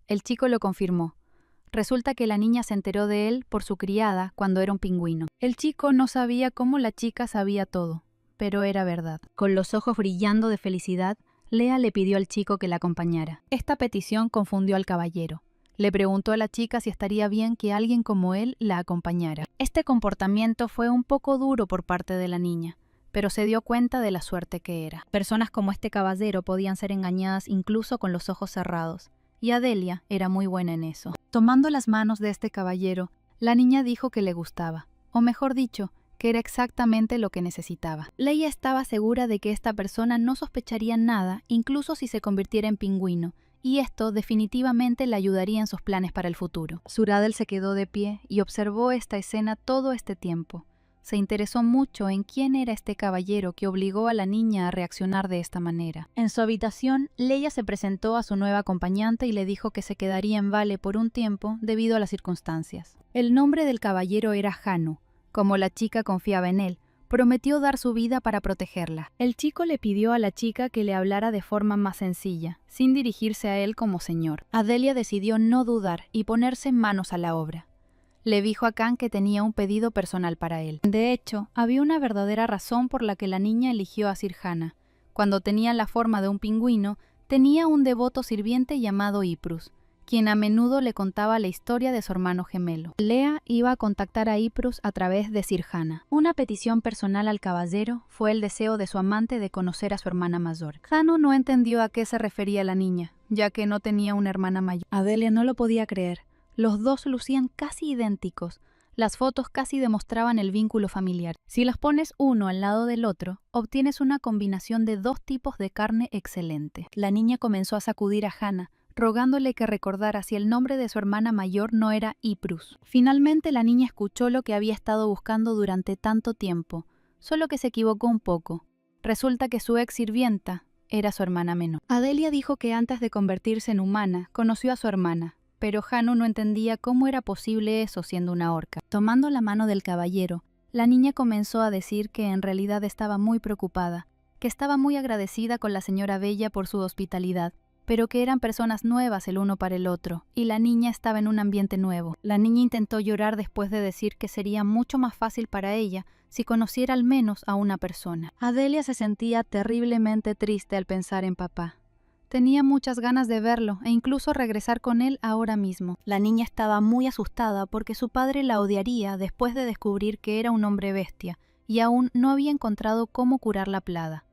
El chico lo confirmó. Resulta que la niña se enteró de él por su criada cuando era un pingüino. El chico no sabía cómo la chica sabía todo, pero era verdad. Con los ojos brillando de felicidad, Lea le pidió al chico que la acompañara. Esta petición confundió al caballero. Le preguntó a la chica si estaría bien que alguien como él la acompañara. Este comportamiento fue un poco duro por parte de la niña, pero se dio cuenta de la suerte que era. Personas como este caballero podían ser engañadas incluso con los ojos cerrados, y Adelia era muy buena en eso. Tomando las manos de este caballero, la niña dijo que le gustaba, o mejor dicho, que era exactamente lo que necesitaba. Leia estaba segura de que esta persona no sospecharía nada, incluso si se convirtiera en pingüino, y esto definitivamente le ayudaría en sus planes para el futuro. Souradel se quedó de pie y observó esta escena todo este tiempo. Se interesó mucho en quién era este caballero que obligó a la niña a reaccionar de esta manera. En su habitación, Leia se presentó a su nueva acompañante y le dijo que se quedaría en Vale por un tiempo debido a las circunstancias. El nombre del caballero era Hanu. Como la chica confiaba en él, prometió dar su vida para protegerla. El chico le pidió a la chica que le hablara de forma más sencilla, sin dirigirse a él como señor. Adelia decidió no dudar y ponerse manos a la obra. Le dijo a Khan que tenía un pedido personal para él. De hecho, había una verdadera razón por la que la niña eligió a Sirhana. Cuando tenía la forma de un pingüino, tenía un devoto sirviente llamado Iprus, quien a menudo le contaba la historia de su hermano gemelo. Lea iba a contactar a Iprus a través de Sir Hannah. Una petición personal al caballero fue el deseo de su amante de conocer a su hermana mayor. Hannah no entendió a qué se refería la niña, ya que no tenía una hermana mayor. Adelia no lo podía creer. Los dos lucían casi idénticos. Las fotos casi demostraban el vínculo familiar. Si las pones uno al lado del otro, obtienes una combinación de dos tipos de carne excelente. La niña comenzó a sacudir a Hannah, rogándole que recordara si el nombre de su hermana mayor no era Iprus. Finalmente la niña escuchó lo que había estado buscando durante tanto tiempo, solo que se equivocó un poco. Resulta que su ex sirvienta era su hermana menor. Adelia dijo que antes de convertirse en humana, conoció a su hermana, pero Hannah no entendía cómo era posible eso siendo una orca. Tomando la mano del caballero, la niña comenzó a decir que en realidad estaba muy preocupada, que estaba muy agradecida con la señora Bella por su hospitalidad, pero que eran personas nuevas el uno para el otro, y la niña estaba en un ambiente nuevo. La niña intentó llorar después de decir que sería mucho más fácil para ella si conociera al menos a una persona. Adelia se sentía terriblemente triste al pensar en papá. Tenía muchas ganas de verlo e incluso regresar con él ahora mismo. La niña estaba muy asustada porque su padre la odiaría después de descubrir que era un hombre bestia y aún no había encontrado cómo curar la plaga.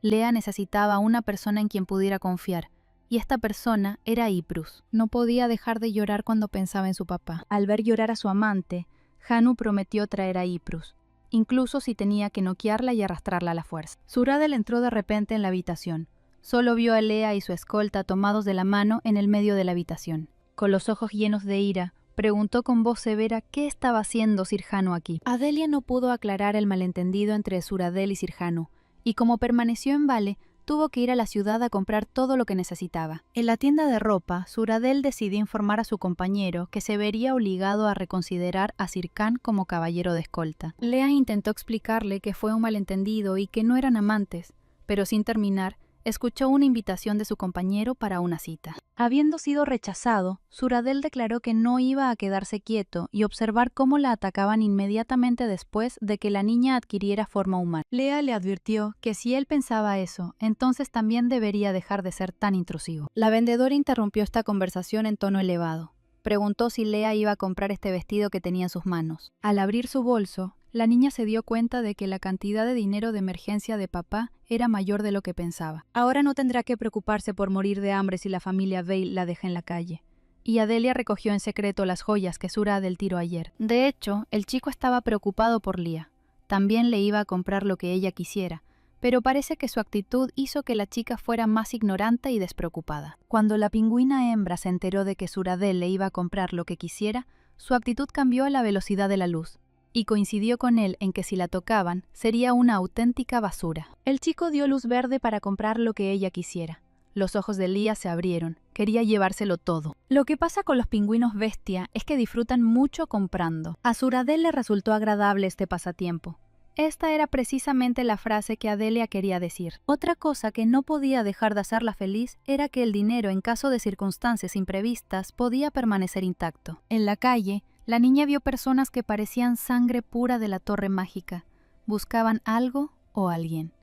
Lea necesitaba una persona en quien pudiera confiar, y esta persona era Iprus. No podía dejar de llorar cuando pensaba en su papá. Al ver llorar a su amante, Hannah prometió traer a Iprus, incluso si tenía que noquearla y arrastrarla a la fuerza. Suradel entró de repente en la habitación. Solo vio a Lea y su escolta tomados de la mano en el medio de la habitación. Con los ojos llenos de ira, preguntó con voz severa qué estaba haciendo Sir Hannah aquí. Adelia no pudo aclarar el malentendido entre Suradel y Sir Hannah, y como permaneció en Vale, tuvo que ir a la ciudad a comprar todo lo que necesitaba. En la tienda de ropa, Suradel decidió informar a su compañero que se vería obligado a reconsiderar a Sir Khan como caballero de escolta. Lea intentó explicarle que fue un malentendido y que no eran amantes, pero sin terminar, escuchó una invitación de su compañero para una cita. Habiendo sido rechazado, Suradel declaró que no iba a quedarse quieto y observar cómo la atacaban inmediatamente después de que la niña adquiriera forma humana. Lea le advirtió que si él pensaba eso, entonces también debería dejar de ser tan intrusivo. La vendedora interrumpió esta conversación en tono elevado. Preguntó si Lea iba a comprar este vestido que tenía en sus manos. Al abrir su bolso, la niña se dio cuenta de que la cantidad de dinero de emergencia de papá era mayor de lo que pensaba. Ahora no tendrá que preocuparse por morir de hambre si la familia Vale la deja en la calle. Y Adelia recogió en secreto las joyas que Suradel tiró ayer. De hecho, el chico estaba preocupado por Lea. También le iba a comprar lo que ella quisiera, pero parece que su actitud hizo que la chica fuera más ignorante y despreocupada. Cuando la pingüina hembra se enteró de que Suradel le iba a comprar lo que quisiera, su actitud cambió a la velocidad de la luz, y coincidió con él en que si la tocaban, sería una auténtica basura. El chico dio luz verde para comprar lo que ella quisiera. Los ojos de Lea se abrieron, quería llevárselo todo. Lo que pasa con los pingüinos bestia es que disfrutan mucho comprando. A Suradel le resultó agradable este pasatiempo. Esta era precisamente la frase que Adelia quería decir. Otra cosa que no podía dejar de hacerla feliz era que el dinero en caso de circunstancias imprevistas podía permanecer intacto. En la calle, la niña vio personas que parecían sangre pura de la torre mágica. Buscaban algo o alguien.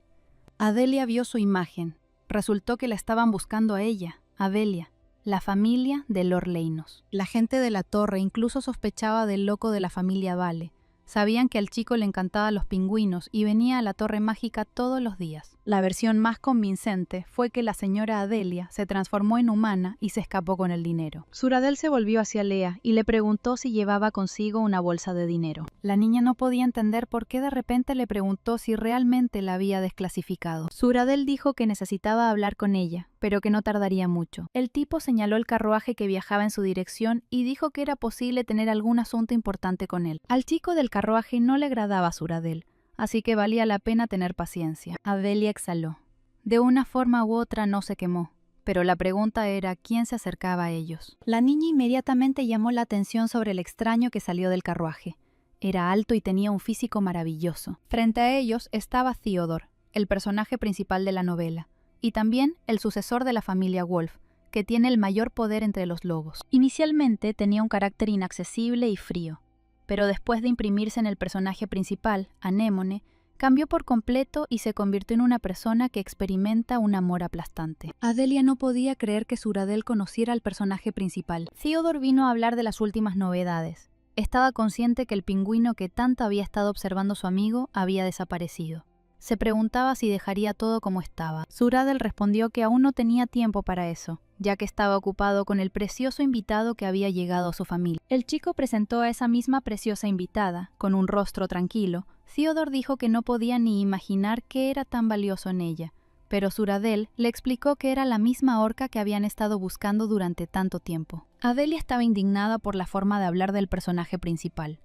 Adelia vio su imagen. Resultó que la estaban buscando a ella, Adelia, la familia de Lord Leinos. La gente de la torre incluso sospechaba del loco de la familia Vale. Sabían que al chico le encantaban los pingüinos y venía a la torre mágica todos los días. La versión más convincente fue que la señora Adelia se transformó en humana y se escapó con el dinero. Suradel se volvió hacia Lea y le preguntó si llevaba consigo una bolsa de dinero. La niña no podía entender por qué de repente le preguntó si realmente la había desclasificado. Suradel dijo que necesitaba hablar con ella, pero que no tardaría mucho. El tipo señaló el carruaje que viajaba en su dirección y dijo que era posible tener algún asunto importante con él. Al chico del carruaje no le agradaba a Suradel, así que valía la pena tener paciencia. Adelia exhaló. De una forma u otra no se quemó, pero la pregunta era quién se acercaba a ellos. La niña inmediatamente llamó la atención sobre el extraño que salió del carruaje. Era alto y tenía un físico maravilloso. Frente a ellos estaba Theodore, el personaje principal de la novela, y también el sucesor de la familia Wolf, que tiene el mayor poder entre los lobos. Inicialmente tenía un carácter inaccesible y frío, pero después de imprimirse en el personaje principal, Anémone, Cambió por completo y se convirtió en una persona que experimenta un amor aplastante. Adelia no podía creer que Suradel conociera al personaje principal. Theodore vino a hablar de las últimas novedades. Estaba consciente que el pingüino que tanto había estado observando su amigo había desaparecido. Se preguntaba si dejaría todo como estaba. Suradel respondió que aún no tenía tiempo para eso, ya que estaba ocupado con el precioso invitado que había llegado a su familia. El chico presentó a esa misma preciosa invitada, con un rostro tranquilo. Theodore dijo que no podía ni imaginar qué era tan valioso en ella, pero Suradel le explicó que era la misma orca que habían estado buscando durante tanto tiempo. Adelia estaba indignada por la forma de hablar del personaje principal.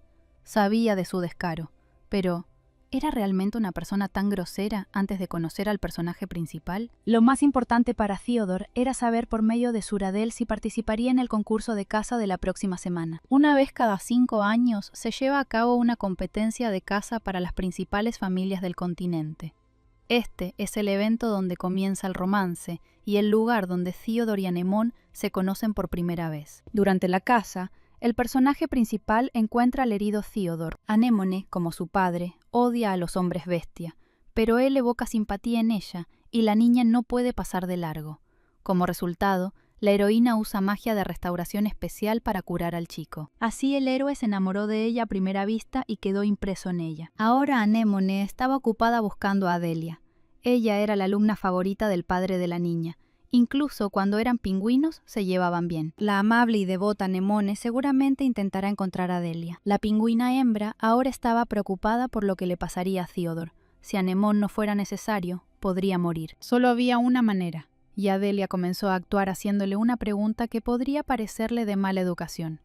Sabía de su descaro, pero ¿era realmente una persona tan grosera antes de conocer al personaje principal? Lo más importante para Theodore era saber por medio de Suradel si participaría en el concurso de caza de la próxima semana. Una vez cada 5 años se lleva a cabo una competencia de caza para las principales familias del continente. Este es el evento donde comienza el romance y el lugar donde Theodore y Anemone se conocen por primera vez. Durante la caza, el personaje principal encuentra al herido Theodore. Anemone, como su padre, odia a los hombres bestia, pero él evoca simpatía en ella y la niña no puede pasar de largo. Como resultado, la heroína usa magia de restauración especial para curar al chico. Así el héroe se enamoró de ella a primera vista y quedó impreso en ella. Ahora Anemone estaba ocupada buscando a Adelia. Ella era la alumna favorita del padre de la niña. Incluso cuando eran pingüinos, se llevaban bien. La amable y devota Anemone seguramente intentará encontrar a Adelia. La pingüina hembra ahora estaba preocupada por lo que le pasaría a Theodore. Si Anemone no fuera necesario, podría morir. Solo había una manera, y Adelia comenzó a actuar haciéndole una pregunta que podría parecerle de mala educación.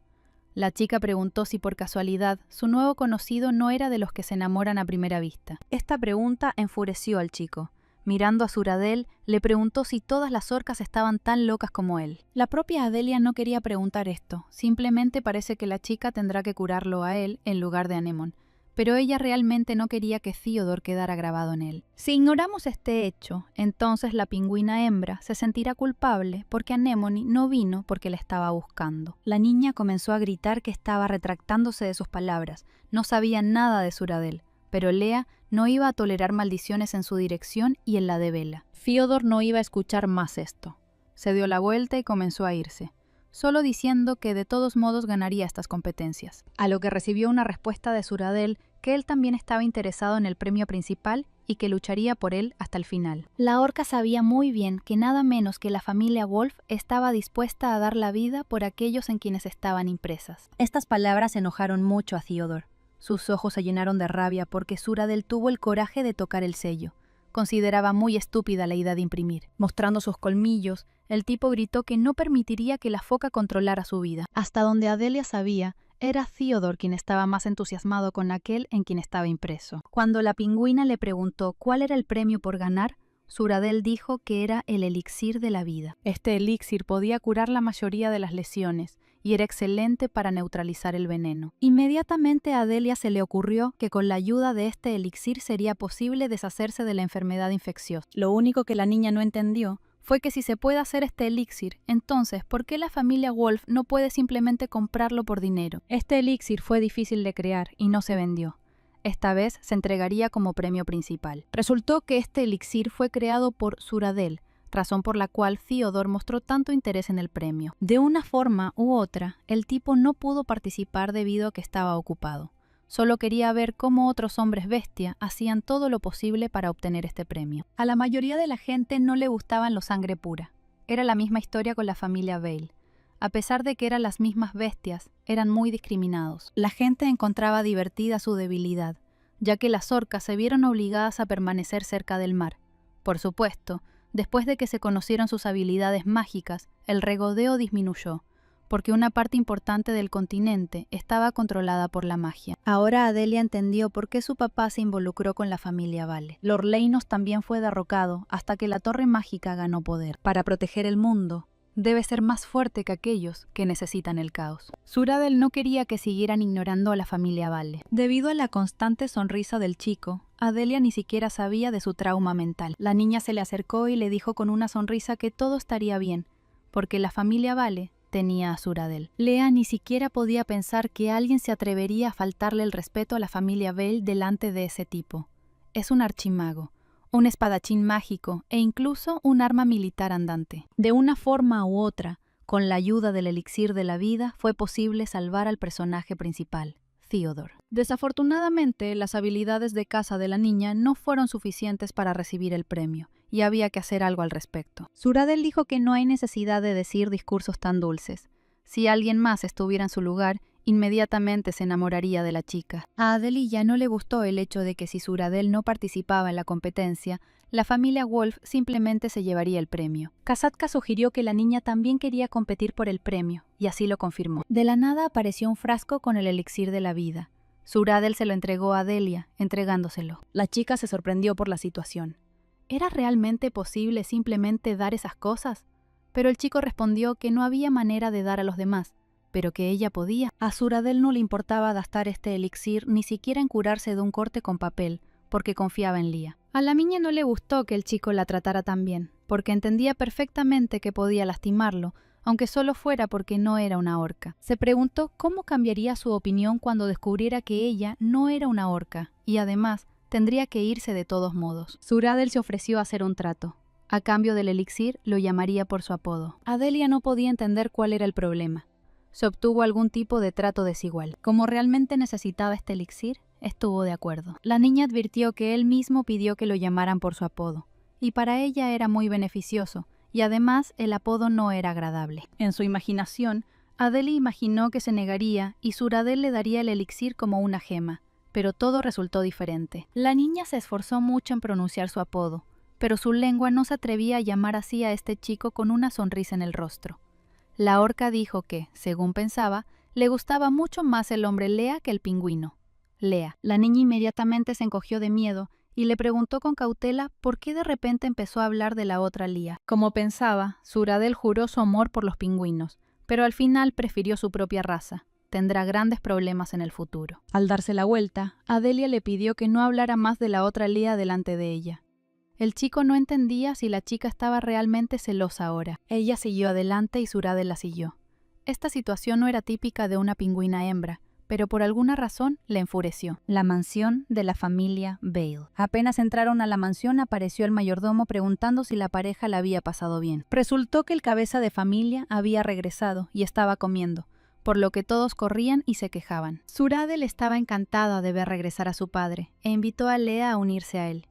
La chica preguntó si por casualidad su nuevo conocido no era de los que se enamoran a primera vista. Esta pregunta enfureció al chico. Mirando a Suradel, le preguntó si todas las orcas estaban tan locas como él. La propia Adelia no quería preguntar esto, simplemente parece que la chica tendrá que curarlo a él en lugar de Anemone, pero ella realmente no quería que Theodore quedara grabado en él. Si ignoramos este hecho, entonces la pingüina hembra se sentirá culpable porque Anemone no vino porque la estaba buscando. La niña comenzó a gritar que estaba retractándose de sus palabras, no sabía nada de Suradel, pero Lea no iba a tolerar maldiciones en su dirección y en la de Bella. Theodore no iba a escuchar más esto. Se dio la vuelta y comenzó a irse, solo diciendo que de todos modos ganaría estas competencias. A lo que recibió una respuesta de Suradel que él también estaba interesado en el premio principal y que lucharía por él hasta el final. La orca sabía muy bien que nada menos que la familia Wolf estaba dispuesta a dar la vida por aquellos en quienes estaban impresas. Estas palabras enojaron mucho a Theodore. Sus ojos se llenaron de rabia porque Suradel tuvo el coraje de tocar el sello. Consideraba muy estúpida la idea de imprimir. Mostrando sus colmillos, el tipo gritó que no permitiría que la foca controlara su vida. Hasta donde Adelia sabía, era Theodore quien estaba más entusiasmado con aquel en quien estaba impreso. Cuando la pingüina le preguntó cuál era el premio por ganar, Suradel dijo que era el elixir de la vida. Este elixir podía curar la mayoría de las lesiones y era excelente para neutralizar el veneno. Inmediatamente a Adelia se le ocurrió que con la ayuda de este elixir sería posible deshacerse de la enfermedad infecciosa. Lo único que la niña no entendió fue que si se puede hacer este elixir, entonces ¿por qué la familia Wolf no puede simplemente comprarlo por dinero? Este elixir fue difícil de crear y no se vendió. Esta vez se entregaría como premio principal. Resultó que este elixir fue creado por Suradel, razón por la cual Theodore mostró tanto interés en el premio. De una forma u otra, el tipo no pudo participar debido a que estaba ocupado. Solo quería ver cómo otros hombres bestia hacían todo lo posible para obtener este premio. A la mayoría de la gente no le gustaban los sangre pura. Era la misma historia con la familia Vale. A pesar de que eran las mismas bestias, eran muy discriminados. La gente encontraba divertida su debilidad, ya que las orcas se vieron obligadas a permanecer cerca del mar. Por supuesto, después de que se conocieron sus habilidades mágicas, el regodeo disminuyó, porque una parte importante del continente estaba controlada por la magia. Ahora Adelia entendió por qué su papá se involucró con la familia Vale. Lord Leinos también fue derrocado hasta que la torre mágica ganó poder. Para proteger el mundo, debe ser más fuerte que aquellos que necesitan el caos. Suradel no quería que siguieran ignorando a la familia Vale. Debido a la constante sonrisa del chico, Adelia ni siquiera sabía de su trauma mental. La niña se le acercó y le dijo con una sonrisa que todo estaría bien, porque la familia Vale tenía a Suradel. Lea ni siquiera podía pensar que alguien se atrevería a faltarle el respeto a la familia Vale delante de ese tipo. es un archimago, un espadachín mágico e incluso un arma militar andante. De una forma u otra, con la ayuda del elixir de la vida, fue posible salvar al personaje principal, Theodore. Desafortunadamente, las habilidades de caza de la niña no fueron suficientes para recibir el premio, y había que hacer algo al respecto. Suradel dijo que no hay necesidad de decir discursos tan dulces. Si alguien más estuviera en su lugar, inmediatamente se enamoraría de la chica. A Adelia no le gustó el hecho de que si Suradel no participaba en la competencia, la familia Wolf simplemente se llevaría el premio. Kasatka sugirió que la niña también quería competir por el premio, y así lo confirmó. De la nada apareció un frasco con el elixir de la vida. Suradel se lo entregó a Adelia, entregándoselo. La chica se sorprendió por la situación. ¿Era realmente posible simplemente dar esas cosas? Pero el chico respondió que no había manera de dar a los demás, pero que ella podía. A Suradel no le importaba gastar este elixir ni siquiera en curarse de un corte con papel, porque confiaba en Lia. A la niña no le gustó que el chico la tratara tan bien, porque entendía perfectamente que podía lastimarlo, aunque solo fuera porque no era una orca. Se preguntó cómo cambiaría su opinión cuando descubriera que ella no era una orca, y además tendría que irse de todos modos. Suradel se ofreció a hacer un trato. A cambio del elixir, lo llamaría por su apodo. Adelia no podía entender cuál era el problema. Se obtuvo algún tipo de trato desigual. Como realmente necesitaba este elixir, estuvo de acuerdo. La niña advirtió que él mismo pidió que lo llamaran por su apodo, y para ella era muy beneficioso, y además el apodo no era agradable. En su imaginación, Adelia imaginó que se negaría y Suradel le daría el elixir como una gema, pero todo resultó diferente. La niña se esforzó mucho en pronunciar su apodo, pero su lengua no se atrevía a llamar así a este chico con una sonrisa en el rostro. La orca dijo que, según pensaba, le gustaba mucho más el hombre Lea que el pingüino. Lea. La niña inmediatamente se encogió de miedo y le preguntó con cautela por qué de repente empezó a hablar de la otra Lia. Como pensaba, Suradel juró su amor por los pingüinos, pero al final prefirió su propia raza. Tendrá grandes problemas en el futuro. Al darse la vuelta, Adelia le pidió que no hablara más de la otra Lia delante de ella. El chico no entendía si la chica estaba realmente celosa ahora. Ella siguió adelante y Suradel la siguió. Esta situación no era típica de una pingüina hembra, pero por alguna razón le enfureció. La mansión de la familia Vale. Apenas entraron a la mansión, apareció el mayordomo preguntando si la pareja la había pasado bien. Resultó que el cabeza de familia había regresado y estaba comiendo, por lo que todos corrían y se quejaban. Suradel estaba encantada de ver regresar a su padre e invitó a Lea a unirse a él.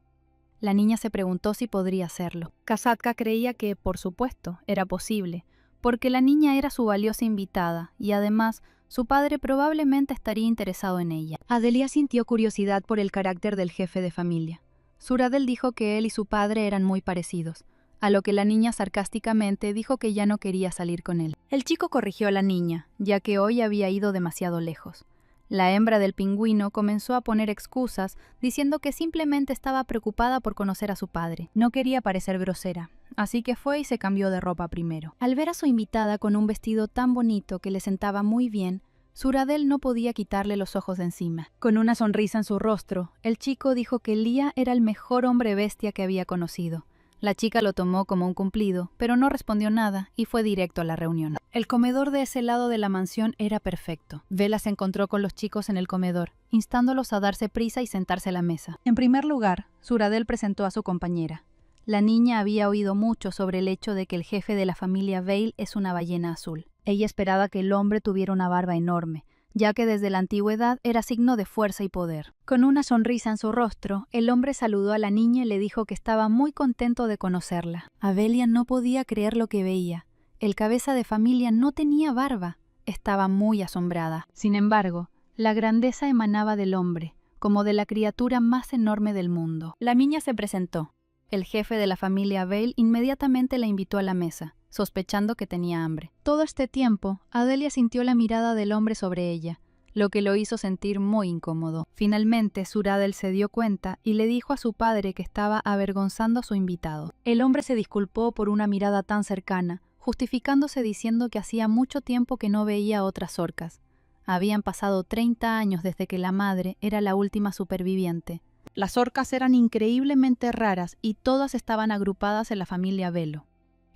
La niña se preguntó si podría hacerlo. Kasatka creía que, por supuesto, era posible, porque la niña era su valiosa invitada y además su padre probablemente estaría interesado en ella. Adelia sintió curiosidad por el carácter del jefe de familia. Suradel dijo que él y su padre eran muy parecidos, a lo que la niña sarcásticamente dijo que ya no quería salir con él. El chico corrigió a la niña, ya que hoy había ido demasiado lejos. La hembra del pingüino comenzó a poner excusas, diciendo que simplemente estaba preocupada por conocer a su padre. No quería parecer grosera, así que fue y se cambió de ropa primero. Al ver a su invitada con un vestido tan bonito que le sentaba muy bien, Suradel no podía quitarle los ojos de encima. Con una sonrisa en su rostro, el chico dijo que Lia era el mejor hombre bestia que había conocido. La chica lo tomó como un cumplido, pero no respondió nada y fue directo a la reunión. El comedor de ese lado de la mansión era perfecto. Vela se encontró con los chicos en el comedor, instándolos a darse prisa y sentarse a la mesa. En primer lugar, Suradel presentó a su compañera. La niña había oído mucho sobre el hecho de que el jefe de la familia Vale es una ballena azul. Ella esperaba que el hombre tuviera una barba enorme, ya que desde la antigüedad era signo de fuerza y poder. Con una sonrisa en su rostro, el hombre saludó a la niña y le dijo que estaba muy contento de conocerla. Adelia no podía creer lo que veía. El cabeza de familia no tenía barba. Estaba muy asombrada. Sin embargo, la grandeza emanaba del hombre, como de la criatura más enorme del mundo. La niña se presentó. El jefe de la familia Vale inmediatamente la invitó a la mesa, sospechando que tenía hambre. Todo este tiempo, Adelia sintió la mirada del hombre sobre ella, lo que lo hizo sentir muy incómodo. Finalmente, Suradel se dio cuenta y le dijo a su padre que estaba avergonzando a su invitado. El hombre se disculpó por una mirada tan cercana, justificándose diciendo que hacía mucho tiempo que no veía otras orcas. Habían pasado 30 años desde que la madre era la última superviviente. Las orcas eran increíblemente raras y todas estaban agrupadas en la familia Velo.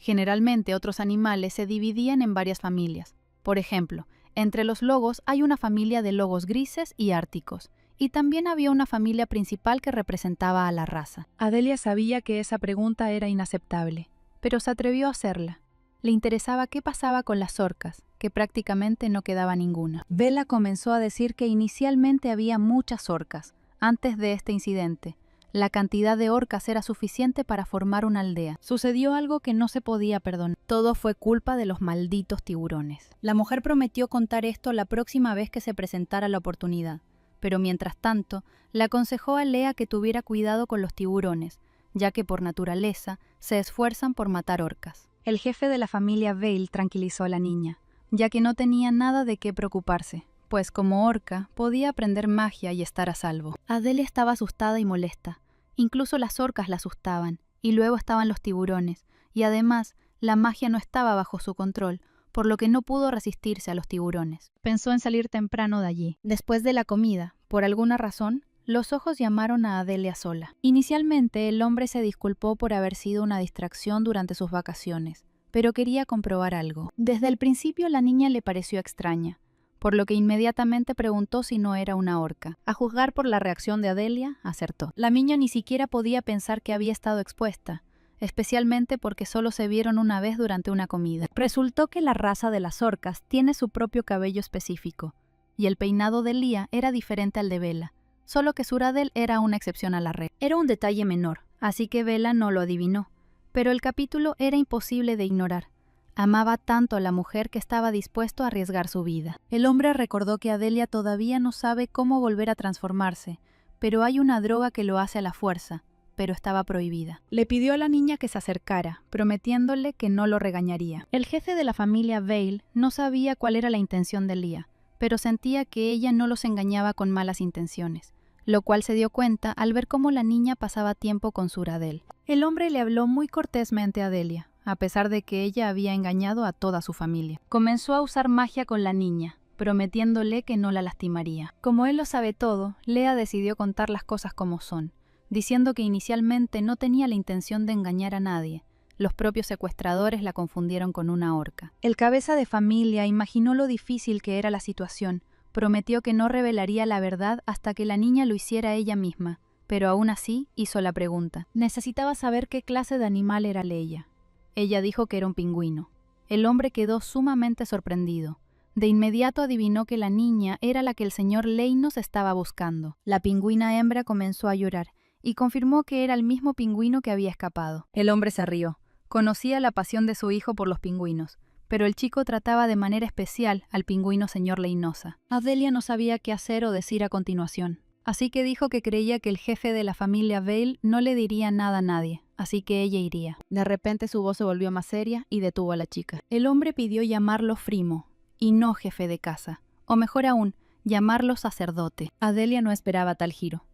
Generalmente otros animales se dividían en varias familias. Por ejemplo, entre los logos hay una familia de logos grises y árticos, y también había una familia principal que representaba a la raza. Adelia sabía que esa pregunta era inaceptable, pero se atrevió a hacerla. Le interesaba qué pasaba con las orcas, que prácticamente no quedaba ninguna. Bella comenzó a decir que inicialmente había muchas orcas, antes de este incidente. La cantidad de orcas era suficiente para formar una aldea. Sucedió algo que no se podía perdonar. Todo fue culpa de los malditos tiburones. La mujer prometió contar esto la próxima vez que se presentara la oportunidad, pero mientras tanto, le aconsejó a Lea que tuviera cuidado con los tiburones, ya que por naturaleza se esfuerzan por matar orcas. El jefe de la familia Vale tranquilizó a la niña, ya que no tenía nada de qué preocuparse, pues como orca podía aprender magia y estar a salvo. Adelia estaba asustada y molesta. Incluso las orcas la asustaban, y luego estaban los tiburones, y además la magia no estaba bajo su control, por lo que no pudo resistirse a los tiburones. Pensó en salir temprano de allí. Después de la comida, por alguna razón, los ojos llamaron a Adelia sola. Inicialmente el hombre se disculpó por haber sido una distracción durante sus vacaciones, pero quería comprobar algo. Desde el principio la niña le pareció extraña, por lo que inmediatamente preguntó si no era una orca. A juzgar por la reacción de Adelia, acertó. La niña ni siquiera podía pensar que había estado expuesta, especialmente porque solo se vieron una vez durante una comida. Resultó que la raza de las orcas tiene su propio cabello específico, y el peinado de Lía era diferente al de Bella, solo que Suradel era una excepción a la regla. Era un detalle menor, así que Bella no lo adivinó, pero el capítulo era imposible de ignorar. Amaba tanto a la mujer que estaba dispuesto a arriesgar su vida. El hombre recordó que Adelia todavía no sabe cómo volver a transformarse, pero hay una droga que lo hace a la fuerza, pero estaba prohibida. Le pidió a la niña que se acercara, prometiéndole que no lo regañaría. El jefe de la familia Vale no sabía cuál era la intención de Lía, pero sentía que ella no los engañaba con malas intenciones, lo cual se dio cuenta al ver cómo la niña pasaba tiempo con Suradel. El hombre le habló muy cortésmente a Adelia, a pesar de que ella había engañado a toda su familia. Comenzó a usar magia con la niña, prometiéndole que no la lastimaría. Como él lo sabe todo, Lea decidió contar las cosas como son, diciendo que inicialmente no tenía la intención de engañar a nadie. Los propios secuestradores la confundieron con una orca. El cabeza de familia imaginó lo difícil que era la situación. Prometió que no revelaría la verdad hasta que la niña lo hiciera ella misma, pero aún así hizo la pregunta. Necesitaba saber qué clase de animal era Leia. Ella dijo que era un pingüino. El hombre quedó sumamente sorprendido. De inmediato adivinó que la niña era la que el señor Leinos estaba buscando. La pingüina hembra comenzó a llorar y confirmó que era el mismo pingüino que había escapado. El hombre se rió. Conocía la pasión de su hijo por los pingüinos, pero el chico trataba de manera especial al pingüino señor Leinosa. Adelia no sabía qué hacer o decir a continuación, así que dijo que creía que el jefe de la familia Vale no le diría nada a nadie, así que ella iría. De repente su voz se volvió más seria y detuvo a la chica. El hombre pidió llamarlo Frimo, y no jefe de casa, o mejor aún, llamarlo sacerdote. Adelia no esperaba tal giro.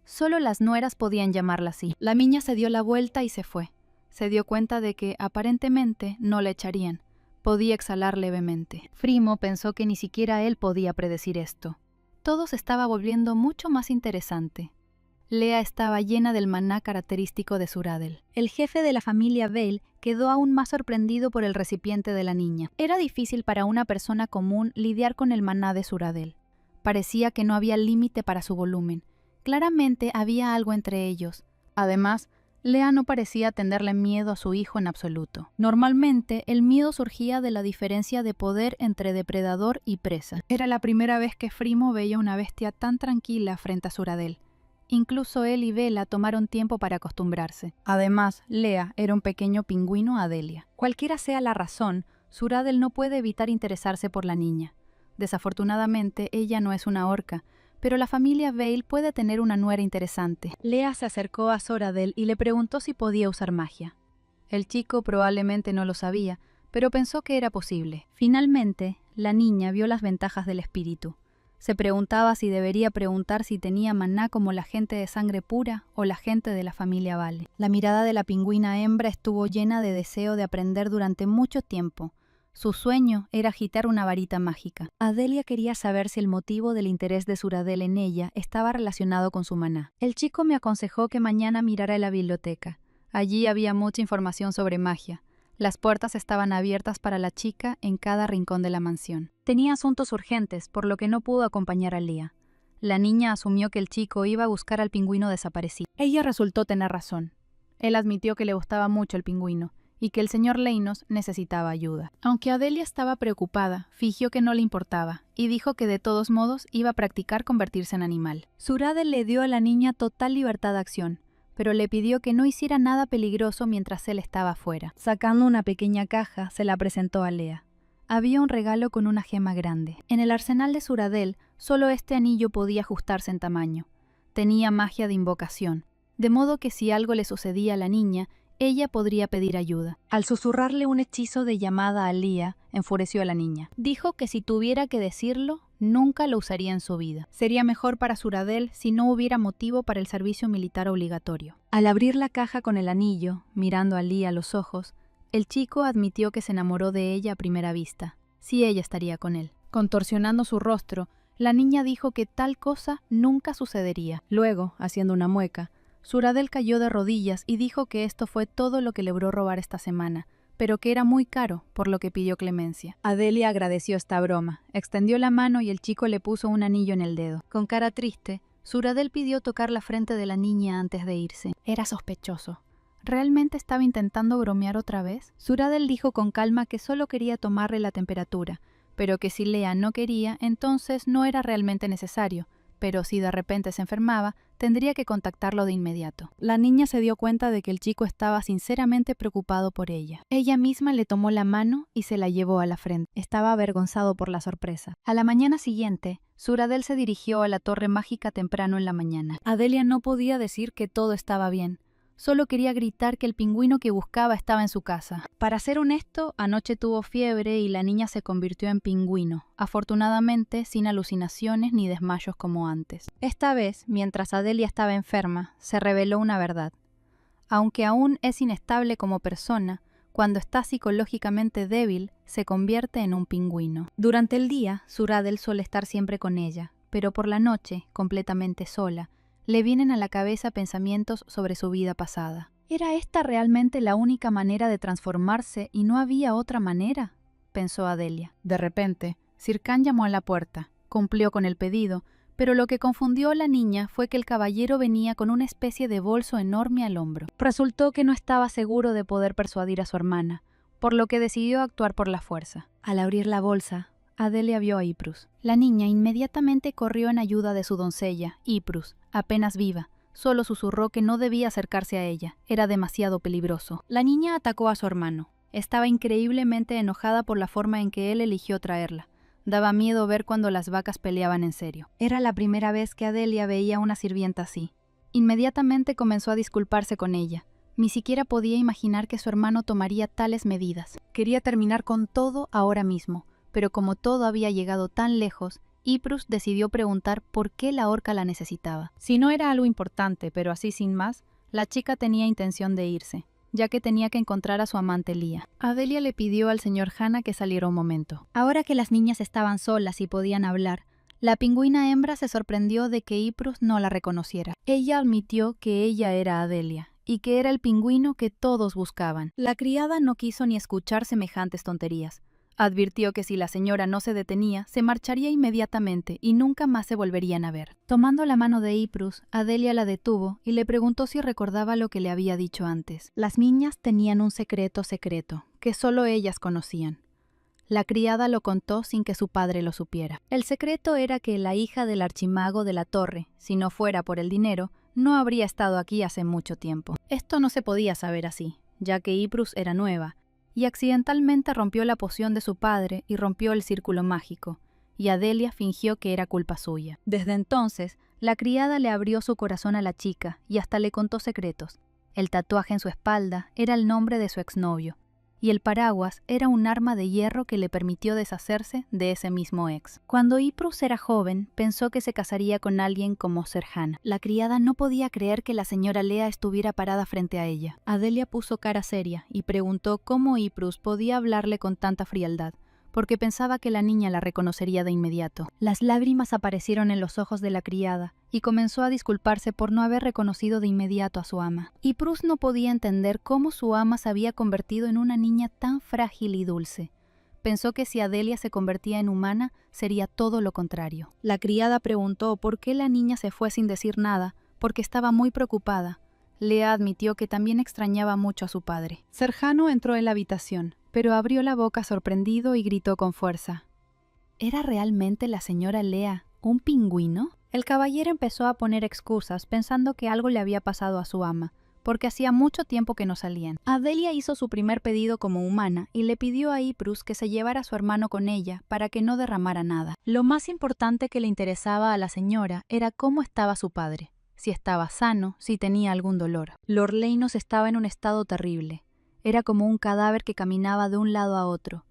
Solo las nueras podían llamarla así. La niña se dio la vuelta y se fue. Se dio cuenta de que, aparentemente, no la echarían. Podía exhalar levemente. Frimo pensó que ni siquiera él podía predecir esto. Todo se estaba volviendo mucho más interesante. Lea estaba llena del maná característico de Suradel. El jefe de la familia Vale quedó aún más sorprendido por el recipiente de la niña. Era difícil para una persona común lidiar con el maná de Suradel. Parecía que no había límite para su volumen. Claramente había algo entre ellos. Además, Lea no parecía tenerle miedo a su hijo en absoluto. Normalmente, el miedo surgía de la diferencia de poder entre depredador y presa. Era la primera vez que Frimo veía una bestia tan tranquila frente a Suradel. Incluso él y Bella tomaron tiempo para acostumbrarse. Además, Lea era un pequeño pingüino a Adelia. Cualquiera sea la razón, Suradel no puede evitar interesarse por la niña. Desafortunadamente, ella no es una orca, pero la familia Vale puede tener una nuera interesante. Lea se acercó a Suradel y le preguntó si podía usar magia. El chico probablemente no lo sabía, pero pensó que era posible. Finalmente, la niña vio las ventajas del espíritu. Se preguntaba si debería preguntar si tenía maná como la gente de sangre pura o la gente de la familia Vale. La mirada de la pingüina hembra estuvo llena de deseo de aprender durante mucho tiempo. Su sueño era agitar una varita mágica. Adelia quería saber si el motivo del interés de Suradel en ella estaba relacionado con su maná. El chico me aconsejó que mañana mirara en la biblioteca. Allí había mucha información sobre magia. Las puertas estaban abiertas para la chica en cada rincón de la mansión. Tenía asuntos urgentes, por lo que no pudo acompañar a Lía. La niña asumió que el chico iba a buscar al pingüino desaparecido. Ella resultó tener razón. Él admitió que le gustaba mucho el pingüino y que el señor Leinos necesitaba ayuda. Aunque Adelia estaba preocupada, fingió que no le importaba y dijo que de todos modos iba a practicar convertirse en animal. Suradel le dio a la niña total libertad de acción, pero le pidió que no hiciera nada peligroso mientras él estaba afuera. Sacando una pequeña caja, se la presentó a Lea. Había un regalo con una gema grande. En el arsenal de Suradel, solo este anillo podía ajustarse en tamaño. Tenía magia de invocación, de modo que si algo le sucedía a la niña, ella podría pedir ayuda. Al susurrarle un hechizo de llamada a Lía, enfureció a la niña. Dijo que si tuviera que decirlo, nunca lo usaría en su vida. Sería mejor para Suradel si no hubiera motivo para el servicio militar obligatorio. Al abrir la caja con el anillo, mirando a Lía a los ojos, el chico admitió que se enamoró de ella a primera vista. Si ella estaría con él. Contorsionando su rostro, la niña dijo que tal cosa nunca sucedería. Luego, haciendo una mueca, Suradel cayó de rodillas y dijo que esto fue todo lo que logró robar esta semana, pero que era muy caro, por lo que pidió clemencia. Adelia agradeció esta broma, extendió la mano y el chico le puso un anillo en el dedo. Con cara triste, Suradel pidió tocar la frente de la niña antes de irse. Era sospechoso. ¿Realmente estaba intentando bromear otra vez? Suradel dijo con calma que solo quería tomarle la temperatura, pero que si Lea no quería, entonces no era realmente necesario. Pero si de repente se enfermaba, tendría que contactarlo de inmediato. La niña se dio cuenta de que el chico estaba sinceramente preocupado por ella. Ella misma le tomó la mano y se la llevó a la frente. Estaba avergonzado por la sorpresa. A la mañana siguiente, Suradel se dirigió a la torre mágica temprano en la mañana. Adelia no podía decir que todo estaba bien. Solo quería gritar que el pingüino que buscaba estaba en su casa. Para ser honesto, anoche tuvo fiebre y la niña se convirtió en pingüino, afortunadamente sin alucinaciones ni desmayos como antes. Esta vez, mientras Adelia estaba enferma, se reveló una verdad. Aunque aún es inestable como persona, cuando está psicológicamente débil, se convierte en un pingüino. Durante el día, Suradel suele estar siempre con ella, pero por la noche, completamente sola, le vienen a la cabeza pensamientos sobre su vida pasada. ¿Era esta realmente la única manera de transformarse y no había otra manera?, pensó Adelia. De repente, Sirkan llamó a la puerta, cumplió con el pedido, pero lo que confundió a la niña fue que el caballero venía con una especie de bolso enorme al hombro. Resultó que no estaba seguro de poder persuadir a su hermana, por lo que decidió actuar por la fuerza. Al abrir la bolsa, Adelia vio a Iprus. La niña inmediatamente corrió en ayuda de su doncella, Iprus, apenas viva. Solo susurró que no debía acercarse a ella, era demasiado peligroso. La niña atacó a su hermano. Estaba increíblemente enojada por la forma en que él eligió traerla. Daba miedo ver cuando las vacas peleaban en serio. Era la primera vez que Adelia veía a una sirvienta así. Inmediatamente comenzó a disculparse con ella. Ni siquiera podía imaginar que su hermano tomaría tales medidas. Quería terminar con todo ahora mismo. Pero como todo había llegado tan lejos, Iprus decidió preguntar por qué la orca la necesitaba. Si no era algo importante, pero así sin más, la chica tenía intención de irse, ya que tenía que encontrar a su amante Lía. Adelia le pidió al señor Hannah que saliera un momento. Ahora que las niñas estaban solas y podían hablar, la pingüina hembra se sorprendió de que Iprus no la reconociera. Ella admitió que ella era Adelia, y que era el pingüino que todos buscaban. La criada no quiso ni escuchar semejantes tonterías. Advirtió que si la señora no se detenía, se marcharía inmediatamente y nunca más se volverían a ver. Tomando la mano de Iprus, Adelia la detuvo y le preguntó si recordaba lo que le había dicho antes. Las niñas tenían un secreto que solo ellas conocían. La criada lo contó sin que su padre lo supiera. El secreto era que la hija del archimago de la torre, si no fuera por el dinero, no habría estado aquí hace mucho tiempo. Esto no se podía saber así, ya que Iprus era nueva, y accidentalmente rompió la poción de su padre y rompió el círculo mágico, y Adelia fingió que era culpa suya. Desde entonces, la criada le abrió su corazón a la chica y hasta le contó secretos. El tatuaje en su espalda era el nombre de su exnovio, y el paraguas era un arma de hierro que le permitió deshacerse de ese mismo ex. Cuando Iprus era joven, pensó que se casaría con alguien como Serhan. La criada no podía creer que la señora Lea estuviera parada frente a ella. Adelia puso cara seria y preguntó cómo Iprus podía hablarle con tanta frialdad, porque pensaba que la niña la reconocería de inmediato. Las lágrimas aparecieron en los ojos de la criada y comenzó a disculparse por no haber reconocido de inmediato a su ama. Iprus no podía entender cómo su ama se había convertido en una niña tan frágil y dulce, Pensó que si Adelia se convertía en humana, sería todo lo contrario. La criada preguntó por qué la niña se fue sin decir nada, porque estaba muy preocupada. Lea admitió que también extrañaba mucho a su padre. Serjano entró en la habitación, pero abrió la boca sorprendido y gritó con fuerza. ¿Era realmente la señora Lea un pingüino? El caballero empezó a poner excusas pensando que algo le había pasado a su ama, porque hacía mucho tiempo que no salían. Adelia hizo su primer pedido como humana y le pidió a Iprus que se llevara a su hermano con ella para que no derramara nada. Lo más importante que le interesaba a la señora era cómo estaba su padre, si estaba sano, si tenía algún dolor. Lord Leinos estaba en un estado terrible. Era como un cadáver que caminaba de un lado a otro.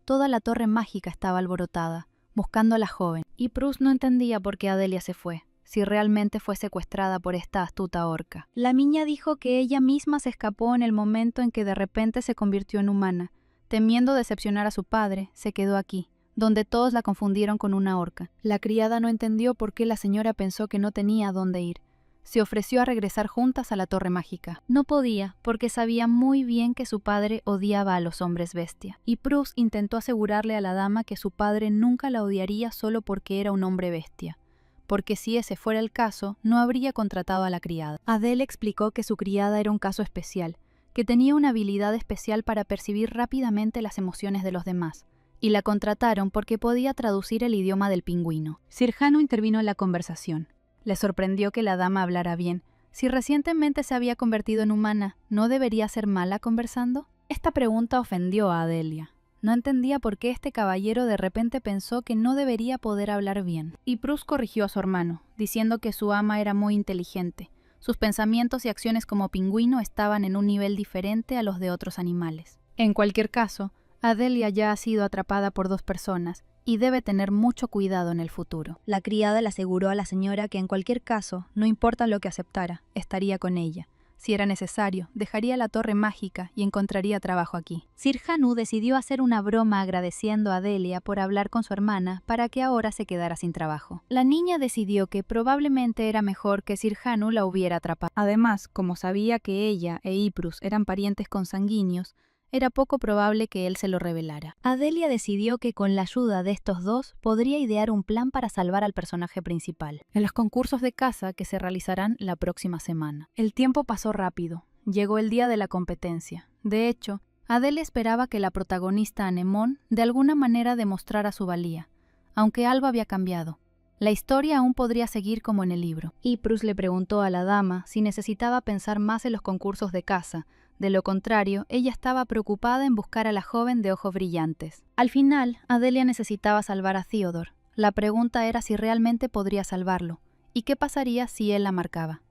Toda la torre mágica estaba alborotada, buscando a la joven. Iprus no entendía por qué Adelia se fue, si realmente fue secuestrada por esta astuta orca. La niña dijo que ella misma se escapó en el momento en que de repente se convirtió en humana. Temiendo decepcionar a su padre, se quedó aquí, donde todos la confundieron con una orca. La criada no entendió por qué la señora pensó que no tenía a dónde ir. Se ofreció a regresar juntas a la torre mágica. No podía, porque sabía muy bien que su padre odiaba a los hombres bestia. Iprus intentó asegurarle a la dama que su padre nunca la odiaría solo porque era un hombre bestia, porque si ese fuera el caso, no habría contratado a la criada. Adele explicó que su criada era un caso especial, que tenía una habilidad especial para percibir rápidamente las emociones de los demás, y la contrataron porque podía traducir el idioma del pingüino. Sirjano intervino en la conversación. Le sorprendió que la dama hablara bien. Si recientemente se había convertido en humana, ¿no debería ser mala conversando? Esta pregunta ofendió a Adelia. No entendía por qué este caballero de repente pensó que no debería poder hablar bien. Iprus corrigió a su hermano, diciendo que su ama era muy inteligente. Sus pensamientos y acciones como pingüino estaban en un nivel diferente a los de otros animales. En cualquier caso, Adelia ya ha sido atrapada por 2 personas, y debe tener mucho cuidado en el futuro. La criada le aseguró a la señora que en cualquier caso, no importa lo que aceptara, estaría con ella. Si era necesario, dejaría la torre mágica y encontraría trabajo aquí. Sirjanu decidió hacer una broma agradeciendo a Adelia por hablar con su hermana para que ahora se quedara sin trabajo. La niña decidió que probablemente era mejor que Sirjanu la hubiera atrapado. Además, como sabía que ella e Iprus eran parientes consanguíneos, era poco probable que él se lo revelara. Adelia decidió que con la ayuda de estos dos podría idear un plan para salvar al personaje principal, en los concursos de caza que se realizarán la próxima semana. El tiempo pasó rápido. Llegó el día de la competencia. De hecho, Adelia esperaba que la protagonista Anemón de alguna manera demostrara su valía, aunque algo había cambiado. La historia aún podría seguir como en el libro. Iprus le preguntó a la dama si necesitaba pensar más en los concursos de caza. De lo contrario, ella estaba preocupada en buscar a la joven de ojos brillantes. Al final, Adelia necesitaba salvar a Theodore. La pregunta era si realmente podría salvarlo, y qué pasaría si él la marcaba.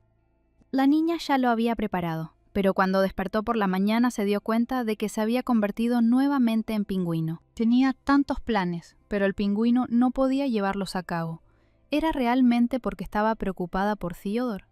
La niña ya lo había preparado, pero cuando despertó por la mañana se dio cuenta de que se había convertido nuevamente en pingüino. Tenía tantos planes, pero el pingüino no podía llevarlos a cabo. ¿Era realmente porque estaba preocupada por Theodore?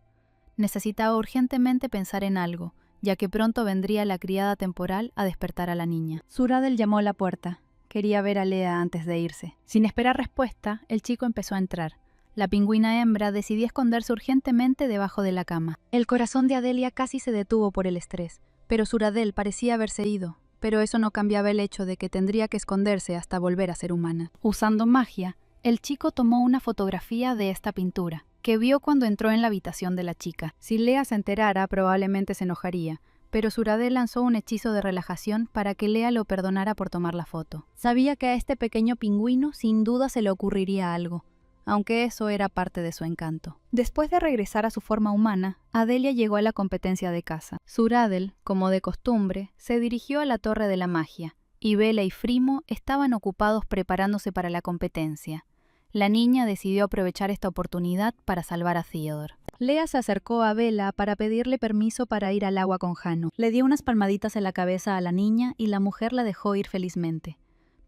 Necesitaba urgentemente pensar en algo, ya que pronto vendría la criada temporal a despertar a la niña. Suradel llamó a la puerta. Quería ver a Lea antes de irse. Sin esperar respuesta, el chico empezó a entrar. La pingüina hembra decidió esconderse urgentemente debajo de la cama. El corazón de Adelia casi se detuvo por el estrés, pero Suradel parecía haberse ido, pero eso no cambiaba el hecho de que tendría que esconderse hasta volver a ser humana. Usando magia, el chico tomó una fotografía de esta pintura, que vio cuando entró en la habitación de la chica. Si Lea se enterara, probablemente se enojaría, pero Suradel lanzó un hechizo de relajación para que Lea lo perdonara por tomar la foto. Sabía que a este pequeño pingüino sin duda se le ocurriría algo, aunque eso era parte de su encanto. Después de regresar a su forma humana, Adelia llegó a la competencia de caza. Suradel, como de costumbre, se dirigió a la Torre de la Magia, y Bella y Frimo estaban ocupados preparándose para la competencia. La niña decidió aprovechar esta oportunidad para salvar a Theodore. Lea se acercó a Bella para pedirle permiso para ir al agua con Janu. Le dio unas palmaditas en la cabeza a la niña y la mujer la dejó ir felizmente.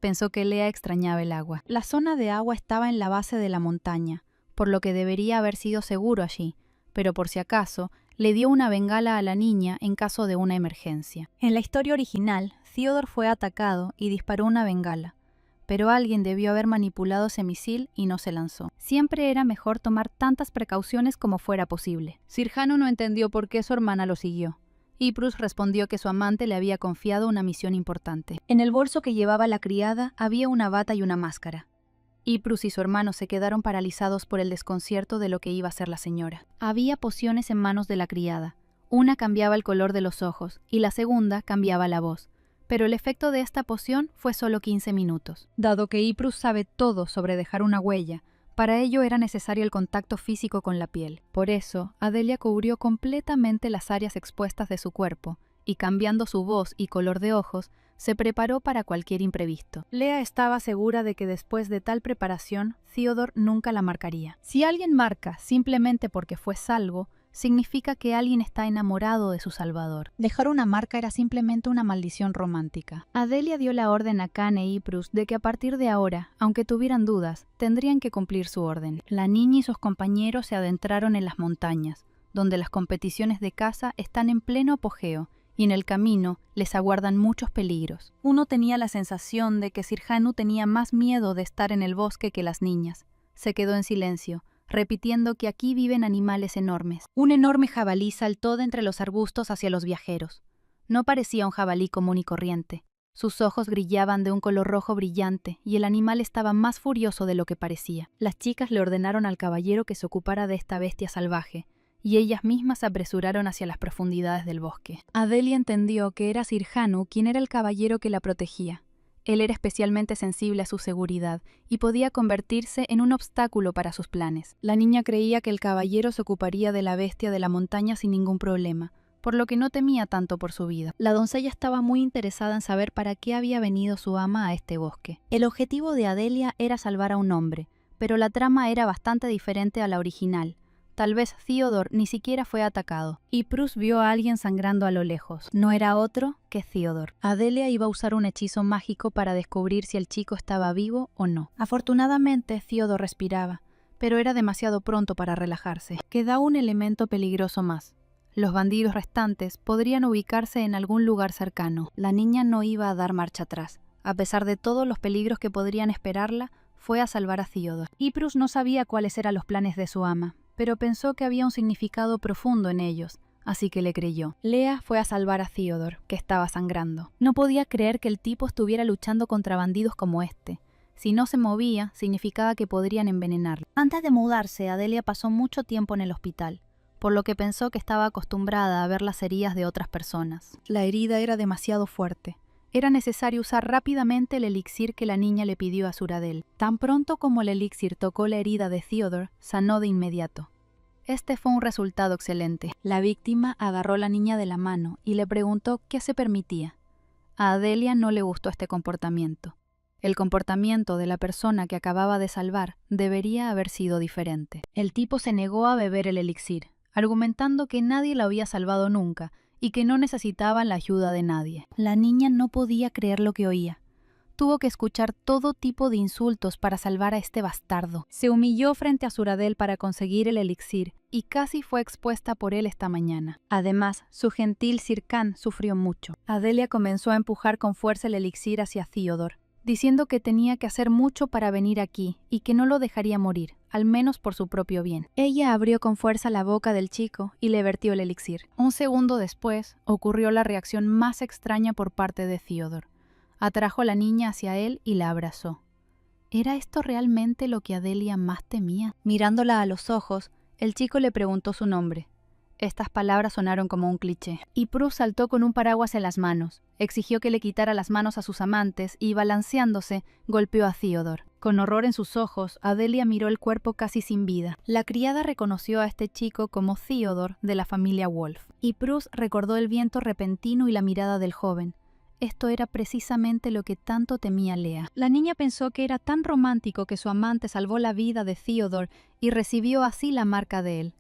Pensó que Lea extrañaba el agua. La zona de agua estaba en la base de la montaña, por lo que debería haber sido seguro allí, pero por si acaso, le dio una bengala a la niña en caso de una emergencia. En la historia original, Theodore fue atacado y disparó una bengala, pero alguien debió haber manipulado ese misil y no se lanzó. Siempre era mejor tomar tantas precauciones como fuera posible. Sirjano no entendió por qué su hermana lo siguió, y Bruce respondió que su amante le había confiado una misión importante. En el bolso que llevaba la criada había una bata y una máscara. Bruce y su hermano se quedaron paralizados por el desconcierto de lo que iba a hacer la señora. Había pociones en manos de la criada. Una cambiaba el color de los ojos y la segunda cambiaba la voz. Pero el efecto de esta poción fue solo 15 minutos. Dado que Bruce sabe todo sobre dejar una huella, para ello era necesario el contacto físico con la piel. Por eso, Adelia cubrió completamente las áreas expuestas de su cuerpo y, cambiando su voz y color de ojos, se preparó para cualquier imprevisto. Leah estaba segura de que después de tal preparación, Theodore nunca la marcaría. Si alguien marca simplemente porque fue salvo, significa que alguien está enamorado de su salvador. Dejar una marca era simplemente una maldición romántica. Adelia dio la orden a Kane y Bruce de que a partir de ahora, aunque tuvieran dudas, tendrían que cumplir su orden. La niña y sus compañeros se adentraron en las montañas, donde las competiciones de caza están en pleno apogeo, y en el camino les aguardan muchos peligros. Uno tenía la sensación de que Sir Hanu tenía más miedo de estar en el bosque que las niñas. Se quedó en silencio, repitiendo que aquí viven animales enormes. Un enorme jabalí saltó de entre los arbustos hacia los viajeros. No parecía un jabalí común y corriente. Sus ojos brillaban de un color rojo brillante y el animal estaba más furioso de lo que parecía. Las chicas le ordenaron al caballero que se ocupara de esta bestia salvaje, y ellas mismas se apresuraron hacia las profundidades del bosque. Adelia entendió que era Sir Hanu quien era el caballero que la protegía. Él era especialmente sensible a su seguridad y podía convertirse en un obstáculo para sus planes. La niña creía que el caballero se ocuparía de la bestia de la montaña sin ningún problema, por lo que no temía tanto por su vida. La doncella estaba muy interesada en saber para qué había venido su ama a este bosque. El objetivo de Adelia era salvar a un hombre, pero la trama era bastante diferente a la original. Tal vez Theodore ni siquiera fue atacado, y Bruce vio a alguien sangrando a lo lejos. No era otro que Theodore. Adelia iba a usar un hechizo mágico para descubrir si el chico estaba vivo o no. Afortunadamente, Theodore respiraba, pero era demasiado pronto para relajarse. Quedaba un elemento peligroso más. Los bandidos restantes podrían ubicarse en algún lugar cercano. La niña no iba a dar marcha atrás. A pesar de todos los peligros que podrían esperarla, fue a salvar a Theodore. Bruce no sabía cuáles eran los planes de su ama, pero pensó que había un significado profundo en ellos, así que le creyó. Leah fue a salvar a Theodore, que estaba sangrando. No podía creer que el tipo estuviera luchando contra bandidos como este. Si no se movía, significaba que podrían envenenarlo. Antes de mudarse, Adelia pasó mucho tiempo en el hospital, por lo que pensó que estaba acostumbrada a ver las heridas de otras personas. La herida era demasiado fuerte. Era necesario usar rápidamente el elixir que la niña le pidió a Suradel. Tan pronto como el elixir tocó la herida de Theodore, sanó de inmediato. Este fue un resultado excelente. La víctima agarró a la niña de la mano y le preguntó qué se permitía. A Adelia no le gustó este comportamiento. El comportamiento de la persona que acababa de salvar debería haber sido diferente. El tipo se negó a beber el elixir, argumentando que nadie la había salvado nunca y que no necesitaban la ayuda de nadie. La niña no podía creer lo que oía. Tuvo que escuchar todo tipo de insultos para salvar a este bastardo. Se humilló frente a Suradel para conseguir el elixir y casi fue expuesta por él esta mañana. Además, su gentil Sir Khan sufrió mucho. Adelia comenzó a empujar con fuerza el elixir hacia Theodore, diciendo que tenía que hacer mucho para venir aquí y que no lo dejaría morir, al menos por su propio bien. Ella abrió con fuerza la boca del chico y le vertió el elixir. Un segundo después, ocurrió la reacción más extraña por parte de Theodore. Atrajo a la niña hacia él y la abrazó. ¿Era esto realmente lo que Adelia más temía? Mirándola a los ojos, el chico le preguntó su nombre. Estas palabras sonaron como un cliché. Bruce saltó con un paraguas en las manos, exigió que le quitara las manos a sus amantes y, balanceándose, golpeó a Theodore. Con horror en sus ojos, Adelia miró el cuerpo casi sin vida. La criada reconoció a este chico como Theodore de la familia Wolf, y Bruce recordó el viento repentino y la mirada del joven. Esto era precisamente lo que tanto temía Leah. La niña pensó que era tan romántico que su amante salvó la vida de Theodore y recibió así la marca de él.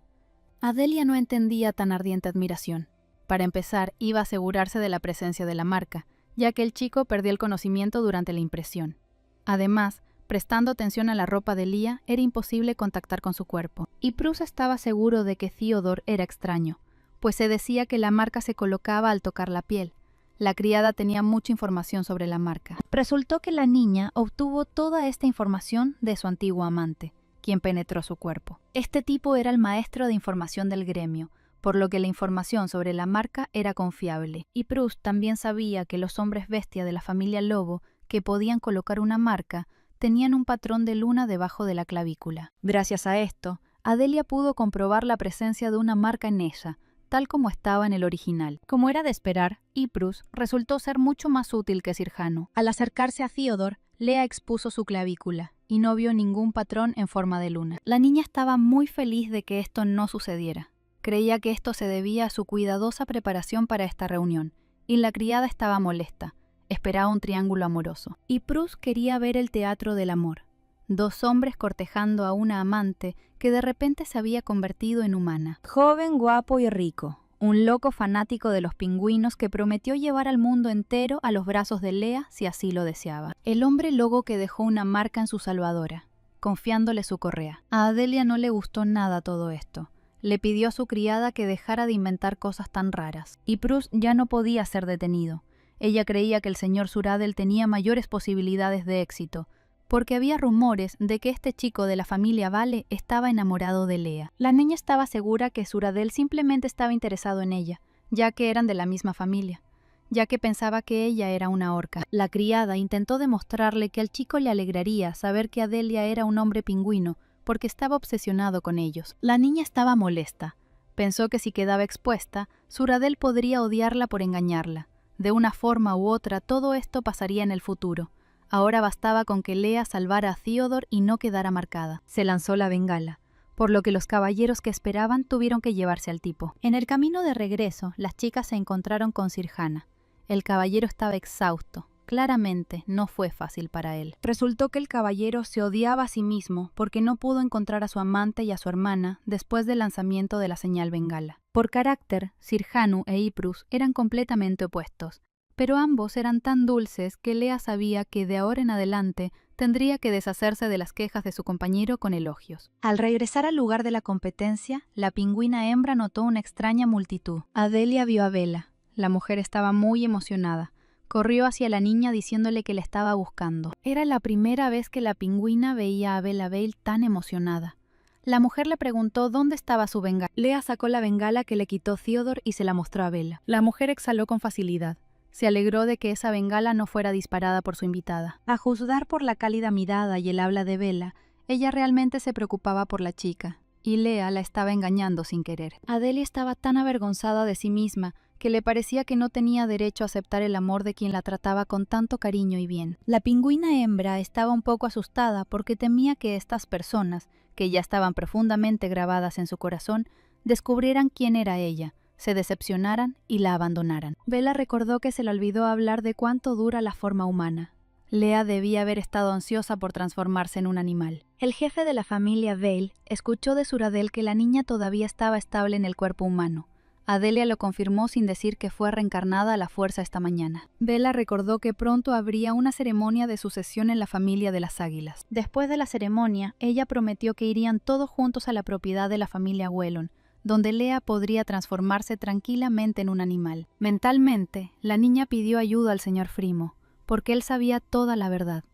Adelia no entendía tan ardiente admiración. Para empezar, iba a asegurarse de la presencia de la marca, ya que el chico perdió el conocimiento durante la impresión. Además, prestando atención a la ropa de Leah, era imposible contactar con su cuerpo. Y Bruce estaba seguro de que Theodore era extraño, pues se decía que la marca se colocaba al tocar la piel. La criada tenía mucha información sobre la marca. Resultó que la niña obtuvo toda esta información de su antiguo amante, quien penetró su cuerpo. Este tipo era el maestro de información del gremio, por lo que la información sobre la marca era confiable. Y Proust también sabía que los hombres bestia de la familia Lobo, que podían colocar una marca, tenían un patrón de luna debajo de la clavícula. Gracias a esto, Adelia pudo comprobar la presencia de una marca en ella, tal como estaba en el original. Como era de esperar, Yprus resultó ser mucho más útil que Sirjano. Al acercarse a Theodore, Lea expuso su clavícula y no vio ningún patrón en forma de luna. La niña estaba muy feliz de que esto no sucediera. Creía que esto se debía a su cuidadosa preparación para esta reunión, y la criada estaba molesta. Esperaba un triángulo amoroso. Yprus quería ver el teatro del amor. Dos hombres cortejando a una amante que de repente se había convertido en humana. Joven, guapo y rico. Un loco fanático de los pingüinos que prometió llevar al mundo entero a los brazos de Lea si así lo deseaba. El hombre lobo que dejó una marca en su salvadora, confiándole su correa. A Adelia no le gustó nada todo esto. Le pidió a su criada que dejara de inventar cosas tan raras. Yprus ya no podía ser detenido. Ella creía que el señor Suradel tenía mayores posibilidades de éxito, porque había rumores de que este chico de la familia Vale estaba enamorado de Lea. La niña estaba segura que Suradel simplemente estaba interesado en ella, ya que eran de la misma familia, ya que pensaba que ella era una orca. La criada intentó demostrarle que al chico le alegraría saber que Adelia era un hombre pingüino, porque estaba obsesionado con ellos. La niña estaba molesta. Pensó que si quedaba expuesta, Suradel podría odiarla por engañarla. De una forma u otra, todo esto pasaría en el futuro. Ahora bastaba con que Lea salvara a Theodore y no quedara marcada. Se lanzó la bengala, por lo que los caballeros que esperaban tuvieron que llevarse al tipo. En el camino de regreso, las chicas se encontraron con Sirjana. El caballero estaba exhausto. Claramente no fue fácil para él. Resultó que el caballero se odiaba a sí mismo porque no pudo encontrar a su amante y a su hermana después del lanzamiento de la señal bengala. Por carácter, Sirjanu e Yprus eran completamente opuestos, pero ambos eran tan dulces que Lea sabía que de ahora en adelante tendría que deshacerse de las quejas de su compañero con elogios. Al regresar al lugar de la competencia, la pingüina hembra notó una extraña multitud. Adelia vio a Bella. La mujer estaba muy emocionada. Corrió hacia la niña diciéndole que la estaba buscando. Era la primera vez que la pingüina veía a Bella Vale tan emocionada. La mujer le preguntó dónde estaba su bengala. Lea sacó la bengala que le quitó Theodore y se la mostró a Bella. La mujer exhaló con facilidad. Se alegró de que esa bengala no fuera disparada por su invitada. A juzgar por la cálida mirada y el habla de Bella, ella realmente se preocupaba por la chica, y Lea la estaba engañando sin querer. Adelia estaba tan avergonzada de sí misma que le parecía que no tenía derecho a aceptar el amor de quien la trataba con tanto cariño y bien. La pingüina hembra estaba un poco asustada porque temía que estas personas, que ya estaban profundamente grabadas en su corazón, descubrieran quién era ella, se decepcionaran y la abandonaran. Bella recordó que se le olvidó hablar de cuánto dura la forma humana. Lea debía haber estado ansiosa por transformarse en un animal. El jefe de la familia Vale escuchó de Suradel que la niña todavía estaba estable en el cuerpo humano. Adelia lo confirmó sin decir que fue reencarnada a la fuerza esta mañana. Bella recordó que pronto habría una ceremonia de sucesión en la familia de las águilas. Después de la ceremonia, ella prometió que irían todos juntos a la propiedad de la familia Wellon, donde Lea podría transformarse tranquilamente en un animal. Mentalmente, la niña pidió ayuda al señor Frimo, porque él sabía toda la verdad.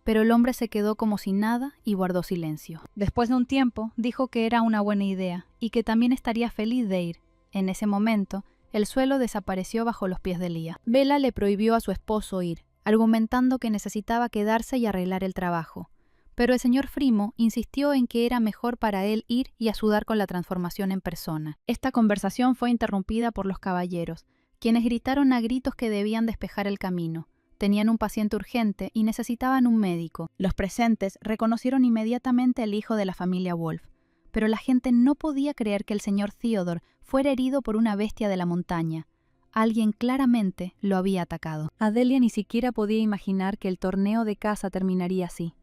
Pero el hombre se quedó como si nada y guardó silencio. Después de un tiempo, dijo que era una buena idea y que también estaría feliz de ir. En ese momento, el suelo desapareció bajo los pies de Lea. Bella le prohibió a su esposo ir, argumentando que necesitaba quedarse y arreglar el trabajo. Pero el señor Frimo insistió en que era mejor para él ir y ayudar con la transformación en persona. Esta conversación fue interrumpida por los caballeros, quienes gritaron a gritos que debían despejar el camino. Tenían un paciente urgente y necesitaban un médico. Los presentes reconocieron inmediatamente al hijo de la familia Wolf, pero la gente no podía creer que el señor Theodore fuera herido por una bestia de la montaña. Alguien claramente lo había atacado. Adelia ni siquiera podía imaginar que el torneo de caza terminaría así.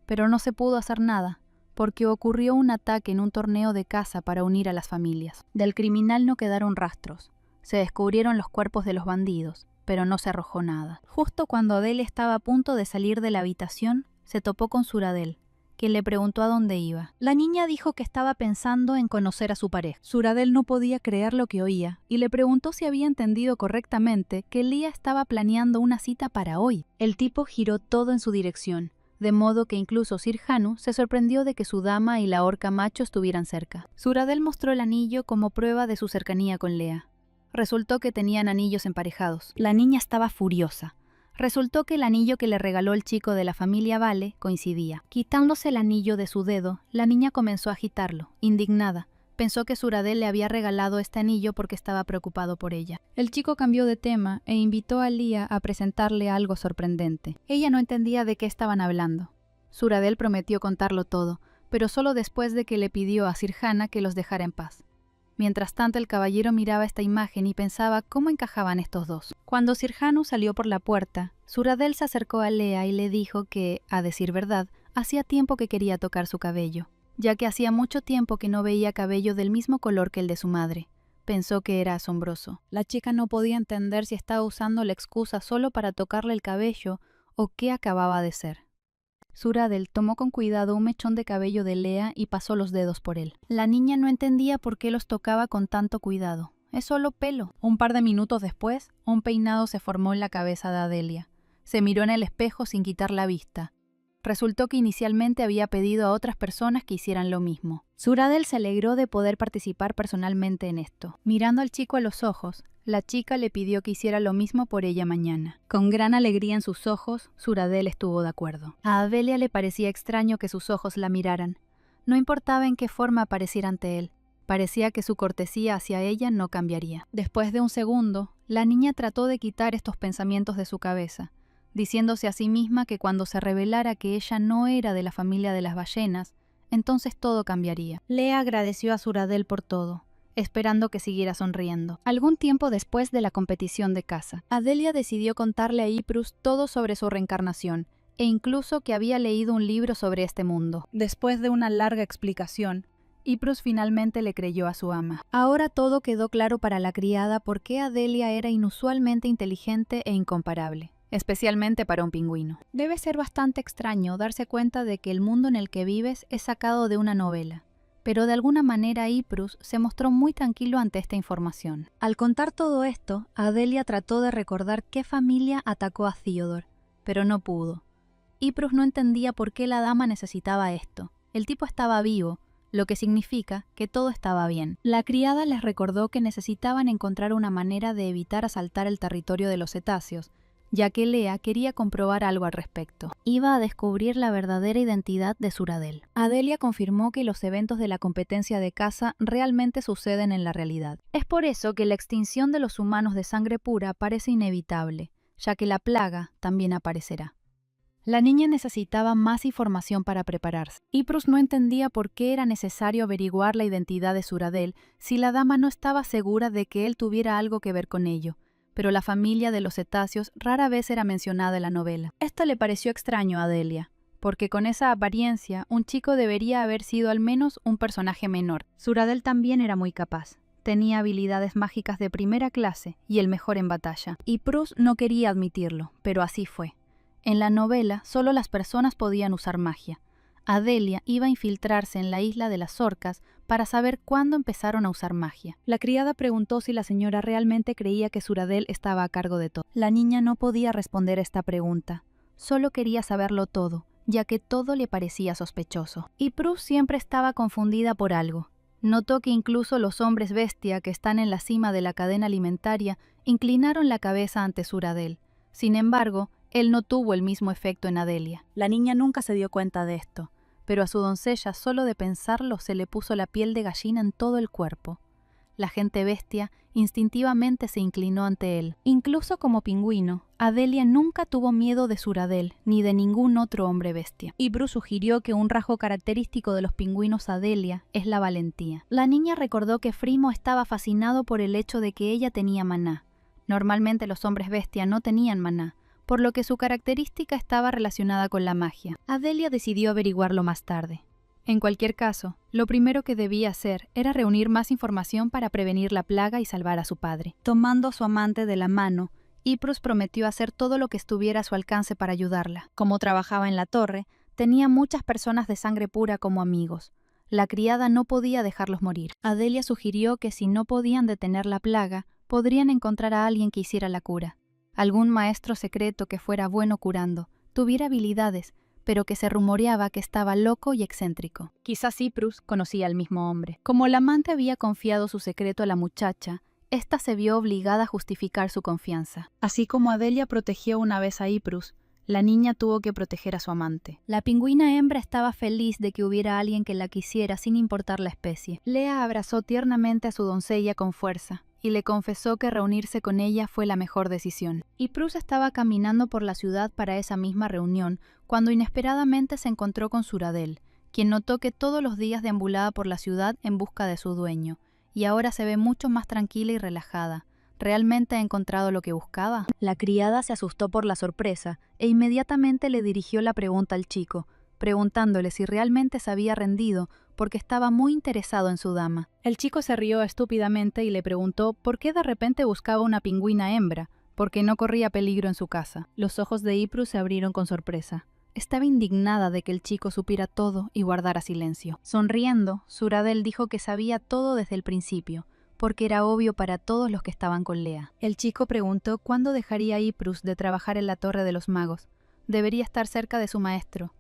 Pero no se pudo hacer nada, porque ocurrió un ataque en un torneo de caza para unir a las familias. Del criminal no quedaron rastros. Se descubrieron los cuerpos de los bandidos, pero no se arrojó nada. Justo cuando Adelia estaba a punto de salir de la habitación, se topó con Suradel, quien le preguntó a dónde iba. La niña dijo que estaba pensando en conocer a su pareja. Suradel no podía creer lo que oía y le preguntó si había entendido correctamente que Lea estaba planeando una cita para hoy. El tipo giró todo en su dirección, de modo que incluso Sir Hanu se sorprendió de que su dama y la orca macho estuvieran cerca. Suradel mostró el anillo como prueba de su cercanía con Lea. Resultó que tenían anillos emparejados. La niña estaba furiosa. Resultó que el anillo que le regaló el chico de la familia Vale coincidía. Quitándose el anillo de su dedo, la niña comenzó a agitarlo, indignada. Pensó que Suradel le había regalado este anillo porque estaba preocupado por ella. El chico cambió de tema e invitó a Lia a presentarle algo sorprendente. Ella no entendía de qué estaban hablando. Suradel prometió contarlo todo, pero solo después de que le pidió a Sir Hana que los dejara en paz. Mientras tanto, el caballero miraba esta imagen y pensaba cómo encajaban estos dos. Cuando Sir Hanu salió por la puerta, Suradel se acercó a Lea y le dijo que, a decir verdad, hacía tiempo que quería tocar su cabello, ya que hacía mucho tiempo que no veía cabello del mismo color que el de su madre. Pensó que era asombroso. La chica no podía entender si estaba usando la excusa solo para tocarle el cabello o qué acababa de ser. Suradel tomó con cuidado un mechón de cabello de Lea y pasó los dedos por él. La niña no entendía por qué los tocaba con tanto cuidado. Es solo pelo. Un par de minutos después, un peinado se formó en la cabeza de Adelia. Se miró en el espejo sin quitar la vista. Resultó que inicialmente había pedido a otras personas que hicieran lo mismo. Suradel se alegró de poder participar personalmente en esto. Mirando al chico a los ojos, la chica le pidió que hiciera lo mismo por ella mañana. Con gran alegría en sus ojos, Suradel estuvo de acuerdo. A Adelia le parecía extraño que sus ojos la miraran. No importaba en qué forma apareciera ante él. Parecía que su cortesía hacia ella no cambiaría. Después de un segundo, la niña trató de quitar estos pensamientos de su cabeza, diciéndose a sí misma que cuando se revelara que ella no era de la familia de las ballenas, entonces todo cambiaría. Lea agradeció a Suradel por todo, esperando que siguiera sonriendo. Algún tiempo después de la competición de caza, Adelia decidió contarle a Iprus todo sobre su reencarnación, e incluso que había leído un libro sobre este mundo. Después de una larga explicación, Iprus finalmente le creyó a su ama. Ahora todo quedó claro para la criada por qué Adelia era inusualmente inteligente e incomparable, especialmente para un pingüino. Debe ser bastante extraño darse cuenta de que el mundo en el que vives es sacado de una novela, pero de alguna manera Iprus se mostró muy tranquilo ante esta información. Al contar todo esto, Adelia trató de recordar qué familia atacó a Theodore, pero no pudo. Iprus no entendía por qué la dama necesitaba esto. El tipo estaba vivo, lo que significa que todo estaba bien. La criada les recordó que necesitaban encontrar una manera de evitar asaltar el territorio de los cetáceos, ya que Lea quería comprobar algo al respecto. Iba a descubrir la verdadera identidad de Suradel. Adelia confirmó que los eventos de la competencia de caza realmente suceden en la realidad. Es por eso que la extinción de los humanos de sangre pura parece inevitable, ya que la plaga también aparecerá. La niña necesitaba más información para prepararse. Iprus no entendía por qué era necesario averiguar la identidad de Suradel si la dama no estaba segura de que él tuviera algo que ver con ello, pero la familia de los cetáceos rara vez era mencionada en la novela. Esto le pareció extraño a Adelia, porque con esa apariencia un chico debería haber sido al menos un personaje menor. Suradel también era muy capaz. Tenía habilidades mágicas de primera clase y el mejor en batalla. Iprus no quería admitirlo, pero así fue. En la novela, solo las personas podían usar magia. Adelia iba a infiltrarse en la isla de las orcas para saber cuándo empezaron a usar magia. La criada preguntó si la señora realmente creía que Suradel estaba a cargo de todo. La niña no podía responder esta pregunta. Solo quería saberlo todo, ya que todo le parecía sospechoso. Iprus siempre estaba confundida por algo. Notó que incluso los hombres bestia que están en la cima de la cadena alimentaria inclinaron la cabeza ante Suradel. Sin embargo, él no tuvo el mismo efecto en Adelia. La niña nunca se dio cuenta de esto, pero a su doncella solo de pensarlo se le puso la piel de gallina en todo el cuerpo. La gente bestia instintivamente se inclinó ante él. Incluso como pingüino, Adelia nunca tuvo miedo de Suradel ni de ningún otro hombre bestia. Iprus sugirió que un rasgo característico de los pingüinos Adelia es la valentía. La niña recordó que Frimo estaba fascinado por el hecho de que ella tenía maná. Normalmente los hombres bestia no tenían maná, por lo que su característica estaba relacionada con la magia. Adelia decidió averiguarlo más tarde. En cualquier caso, lo primero que debía hacer era reunir más información para prevenir la plaga y salvar a su padre. Tomando a su amante de la mano, Iprus prometió hacer todo lo que estuviera a su alcance para ayudarla. Como trabajaba en la torre, tenía muchas personas de sangre pura como amigos. La criada no podía dejarlos morir. Adelia sugirió que si no podían detener la plaga, podrían encontrar a alguien que hiciera la cura. Algún maestro secreto que fuera bueno curando, tuviera habilidades, pero que se rumoreaba que estaba loco y excéntrico. Quizás Cyprus conocía al mismo hombre. Como el amante había confiado su secreto a la muchacha, ésta se vio obligada a justificar su confianza. Así como Adelia protegió una vez a Cyprus, la niña tuvo que proteger a su amante. La pingüina hembra estaba feliz de que hubiera alguien que la quisiera sin importar la especie. Lea abrazó tiernamente a su doncella con fuerza y le confesó que reunirse con ella fue la mejor decisión. Cyprus estaba caminando por la ciudad para esa misma reunión cuando inesperadamente se encontró con Suradel, quien notó que todos los días deambulaba por la ciudad en busca de su dueño, y ahora se ve mucho más tranquila y relajada. ¿Realmente ha encontrado lo que buscaba? La criada se asustó por la sorpresa e inmediatamente le dirigió la pregunta al chico, preguntándole si realmente se había rendido porque estaba muy interesado en su dama. El chico se rió estúpidamente y le preguntó por qué de repente buscaba una pingüina hembra, porque no corría peligro en su casa. Los ojos de Cyprus se abrieron con sorpresa. Estaba indignada de que el chico supiera todo y guardara silencio. Sonriendo, Suradel dijo que sabía todo desde el principio, porque era obvio para todos los que estaban con Lea. El chico preguntó cuándo dejaría a Cyprus de trabajar en la Torre de los Magos. Debería estar cerca de su maestro.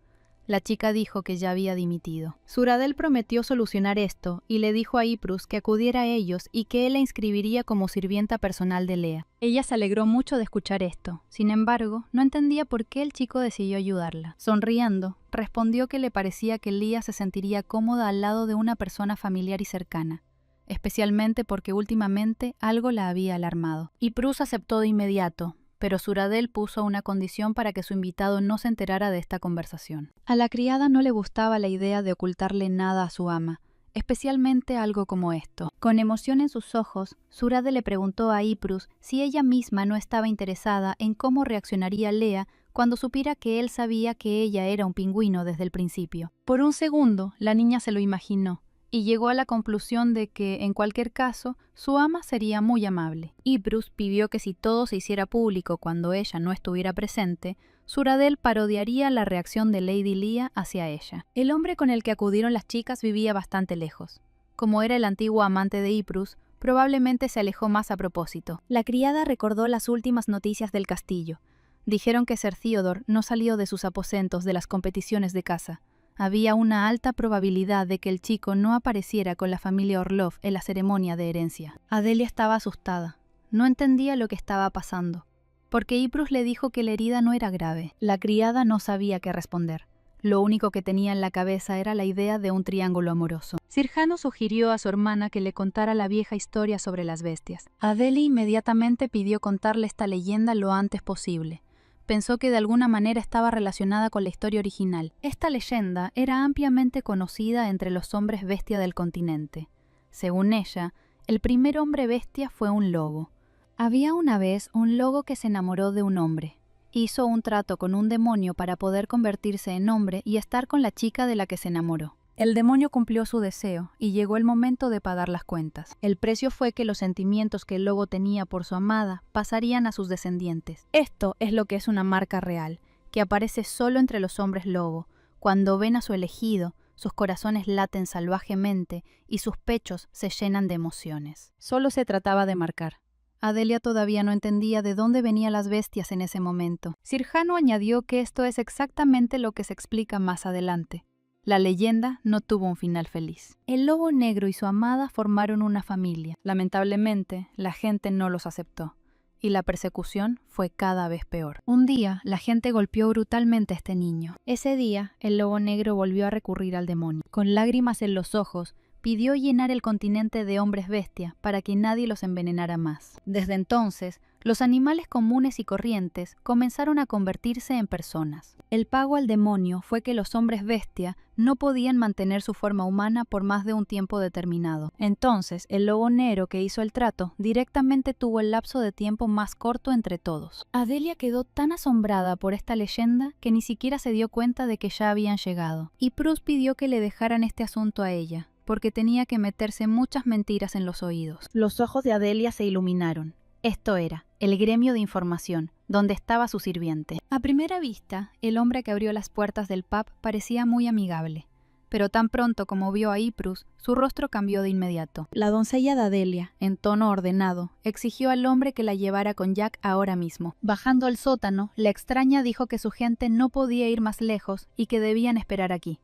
La chica dijo que ya había dimitido. Suradel prometió solucionar esto y le dijo a Cyprus que acudiera a ellos y que él la inscribiría como sirvienta personal de Lea. Ella se alegró mucho de escuchar esto. Sin embargo, no entendía por qué el chico decidió ayudarla. Sonriendo, respondió que le parecía que Lea se sentiría cómoda al lado de una persona familiar y cercana, especialmente porque últimamente algo la había alarmado. Cyprus aceptó de inmediato, pero Suradel puso una condición para que su invitado no se enterara de esta conversación. A la criada no le gustaba la idea de ocultarle nada a su ama, especialmente algo como esto. Con emoción en sus ojos, Suradel le preguntó a Cyprus si ella misma no estaba interesada en cómo reaccionaría Lea cuando supiera que él sabía que ella era un pingüino desde el principio. Por un segundo, la niña se lo imaginó, y llegó a la conclusión de que, en cualquier caso, su ama sería muy amable. Cyprus pidió que si todo se hiciera público cuando ella no estuviera presente, Suradel parodiaría la reacción de Lady Lea hacia ella. El hombre con el que acudieron las chicas vivía bastante lejos. Como era el antiguo amante de Cyprus, probablemente se alejó más a propósito. La criada recordó las últimas noticias del castillo. Dijeron que Sir Theodore no salió de sus aposentos de las competiciones de caza. Había una alta probabilidad de que el chico no apareciera con la familia Orlov en la ceremonia de herencia. Adelia estaba asustada. No entendía lo que estaba pasando, porque Cyprus le dijo que la herida no era grave. La criada no sabía qué responder. Lo único que tenía en la cabeza era la idea de un triángulo amoroso. Sirjano sugirió a su hermana que le contara la vieja historia sobre las bestias. Adelia inmediatamente pidió contarle esta leyenda lo antes posible. Pensó que de alguna manera estaba relacionada con la historia original. Esta leyenda era ampliamente conocida entre los hombres bestia del continente. Según ella, el primer hombre bestia fue un lobo. Había una vez un lobo que se enamoró de un hombre. Hizo un trato con un demonio para poder convertirse en hombre y estar con la chica de la que se enamoró. El demonio cumplió su deseo y llegó el momento de pagar las cuentas. El precio fue que los sentimientos que el lobo tenía por su amada pasarían a sus descendientes. Esto es lo que es una marca real, que aparece solo entre los hombres lobo. Cuando ven a su elegido, sus corazones laten salvajemente y sus pechos se llenan de emociones. Solo se trataba de marcar. Adelia todavía no entendía de dónde venían las bestias en ese momento. Sirjano añadió que esto es exactamente lo que se explica más adelante. La leyenda no tuvo un final feliz. El lobo negro y su amada formaron una familia. Lamentablemente, la gente no los aceptó, y la persecución fue cada vez peor. Un día, la gente golpeó brutalmente a este niño. Ese día, el lobo negro volvió a recurrir al demonio. Con lágrimas en los ojos, pidió llenar el continente de hombres bestia para que nadie los envenenara más. Desde entonces, los animales comunes y corrientes comenzaron a convertirse en personas. El pago al demonio fue que los hombres bestia no podían mantener su forma humana por más de un tiempo determinado. Entonces, el lobo negro que hizo el trato directamente tuvo el lapso de tiempo más corto entre todos. Adelia quedó tan asombrada por esta leyenda que ni siquiera se dio cuenta de que ya habían llegado. Y Cyprus pidió que le dejaran este asunto a ella, porque tenía que meterse muchas mentiras en los oídos. Los ojos de Adelia se iluminaron. Esto era el gremio de información, donde estaba su sirviente. A primera vista, el hombre que abrió las puertas del pub parecía muy amigable. pero tan pronto como vio a Iprus, su rostro cambió de inmediato. La doncella de Adelia, en tono ordenado, exigió al hombre que la llevara con Jack ahora mismo. Bajando al sótano, la extraña dijo que su gente no podía ir más lejos y que debían esperar aquí.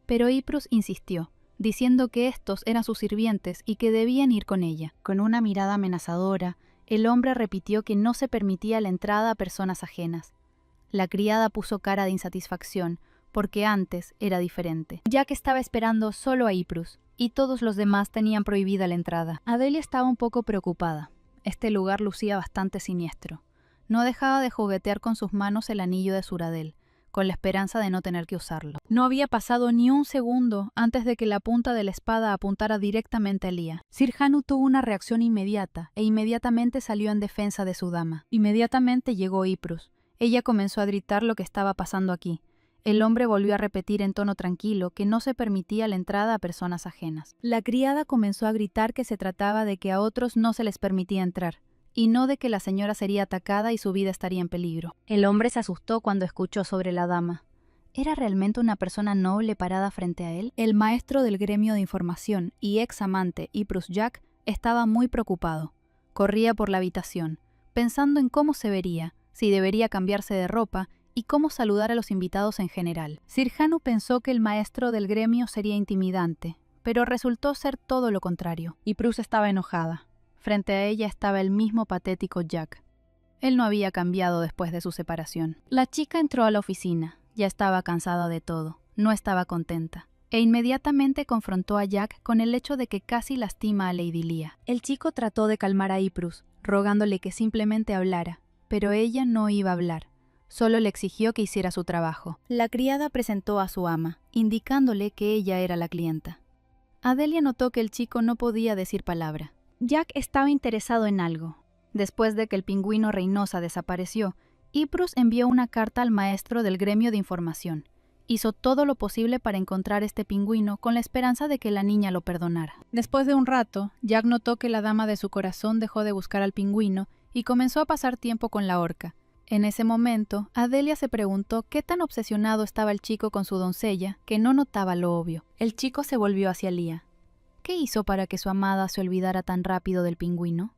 Pero Iprus insistió, diciendo que estos eran sus sirvientes y que debían ir con ella. Con una mirada amenazadora, el hombre repitió que no se permitía la entrada a personas ajenas. La criada puso cara de insatisfacción, porque antes era diferente. Jack estaba esperando solo a Iprus, y todos los demás tenían prohibida la entrada. Adelia estaba un poco preocupada. Este lugar lucía bastante siniestro. No dejaba de juguetear con sus manos el anillo de Suradel, con la esperanza de no tener que usarlo. No había pasado ni un segundo antes de que la punta de la espada apuntara directamente a Lía. Sirhanu tuvo una reacción inmediata, e inmediatamente salió en defensa de su dama. Inmediatamente llegó Iprus. Ella comenzó a gritar lo que estaba pasando aquí. El hombre volvió a repetir en tono tranquilo que no se permitía la entrada a personas ajenas. La criada comenzó a gritar que se trataba de que a otros no se les permitía entrar, y no de que la señora sería atacada y su vida estaría en peligro. El hombre se asustó cuando escuchó sobre la dama. ¿Era realmente una persona noble parada frente a él? El maestro del gremio de información y ex amante Iprus Jack estaba muy preocupado. Corría por la habitación, pensando en cómo se vería, si debería cambiarse de ropa y cómo saludar a los invitados en general. Sirhanu pensó que el maestro del gremio sería intimidante, pero resultó ser todo lo contrario. Iprus estaba enojada. Frente a ella estaba el mismo patético Jack. Él no había cambiado después de su separación. La chica entró a la oficina. Ya estaba cansada de todo. No estaba contenta. E inmediatamente confrontó a Jack con el hecho de que casi lastima a Lady Lía. El chico trató de calmar a Iprus, rogándole que simplemente hablara, pero ella no iba a hablar. Solo le exigió que hiciera su trabajo. La criada presentó a su ama, indicándole que ella era la clienta. Adelia notó que el chico no podía decir palabra. Jack estaba interesado en algo. Después de que el pingüino Reynosa desapareció, Iprus envió una carta al maestro del gremio de información. Hizo todo lo posible para encontrar este pingüino con la esperanza de que la niña lo perdonara. Después de un rato, Jack notó que la dama de su corazón dejó de buscar al pingüino y comenzó a pasar tiempo con la orca. En ese momento, Adelia se preguntó qué tan obsesionado estaba el chico con su doncella que no notaba lo obvio. El chico se volvió hacia Lía. ¿Qué hizo para que su amada se olvidara tan rápido del pingüino?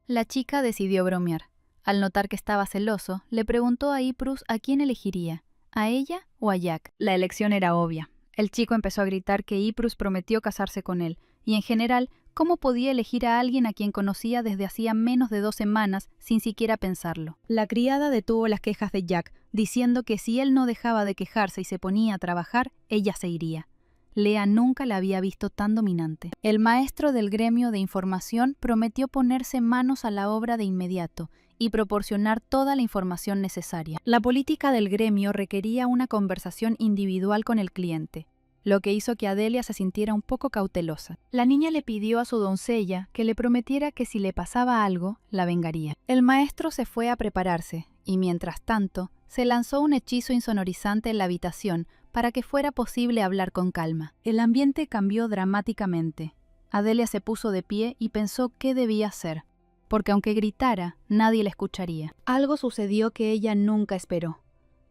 La chica decidió bromear. Al notar que estaba celoso, le preguntó a Iprus a quién elegiría, ¿a ella o a Jack? La elección era obvia. El chico empezó a gritar que Iprus prometió casarse con él, y en general, ¿cómo podía elegir a alguien a quien conocía desde hacía menos de 2 semanas sin siquiera pensarlo? La criada detuvo las quejas de Jack, diciendo que si él no dejaba de quejarse y se ponía a trabajar, ella se iría. Lea nunca la había visto tan dominante. El maestro del gremio de información prometió ponerse manos a la obra de inmediato y proporcionar toda la información necesaria. La política del gremio requería una conversación individual con el cliente, lo que hizo que Adelia se sintiera un poco cautelosa. La niña le pidió a su doncella que le prometiera que si le pasaba algo, la vengaría. El maestro se fue a prepararse, y mientras tanto, se lanzó un hechizo insonorizante en la habitación para que fuera posible hablar con calma. El ambiente cambió dramáticamente. Adelia se puso de pie y pensó qué debía hacer, porque aunque gritara, nadie la escucharía. Algo sucedió que ella nunca esperó.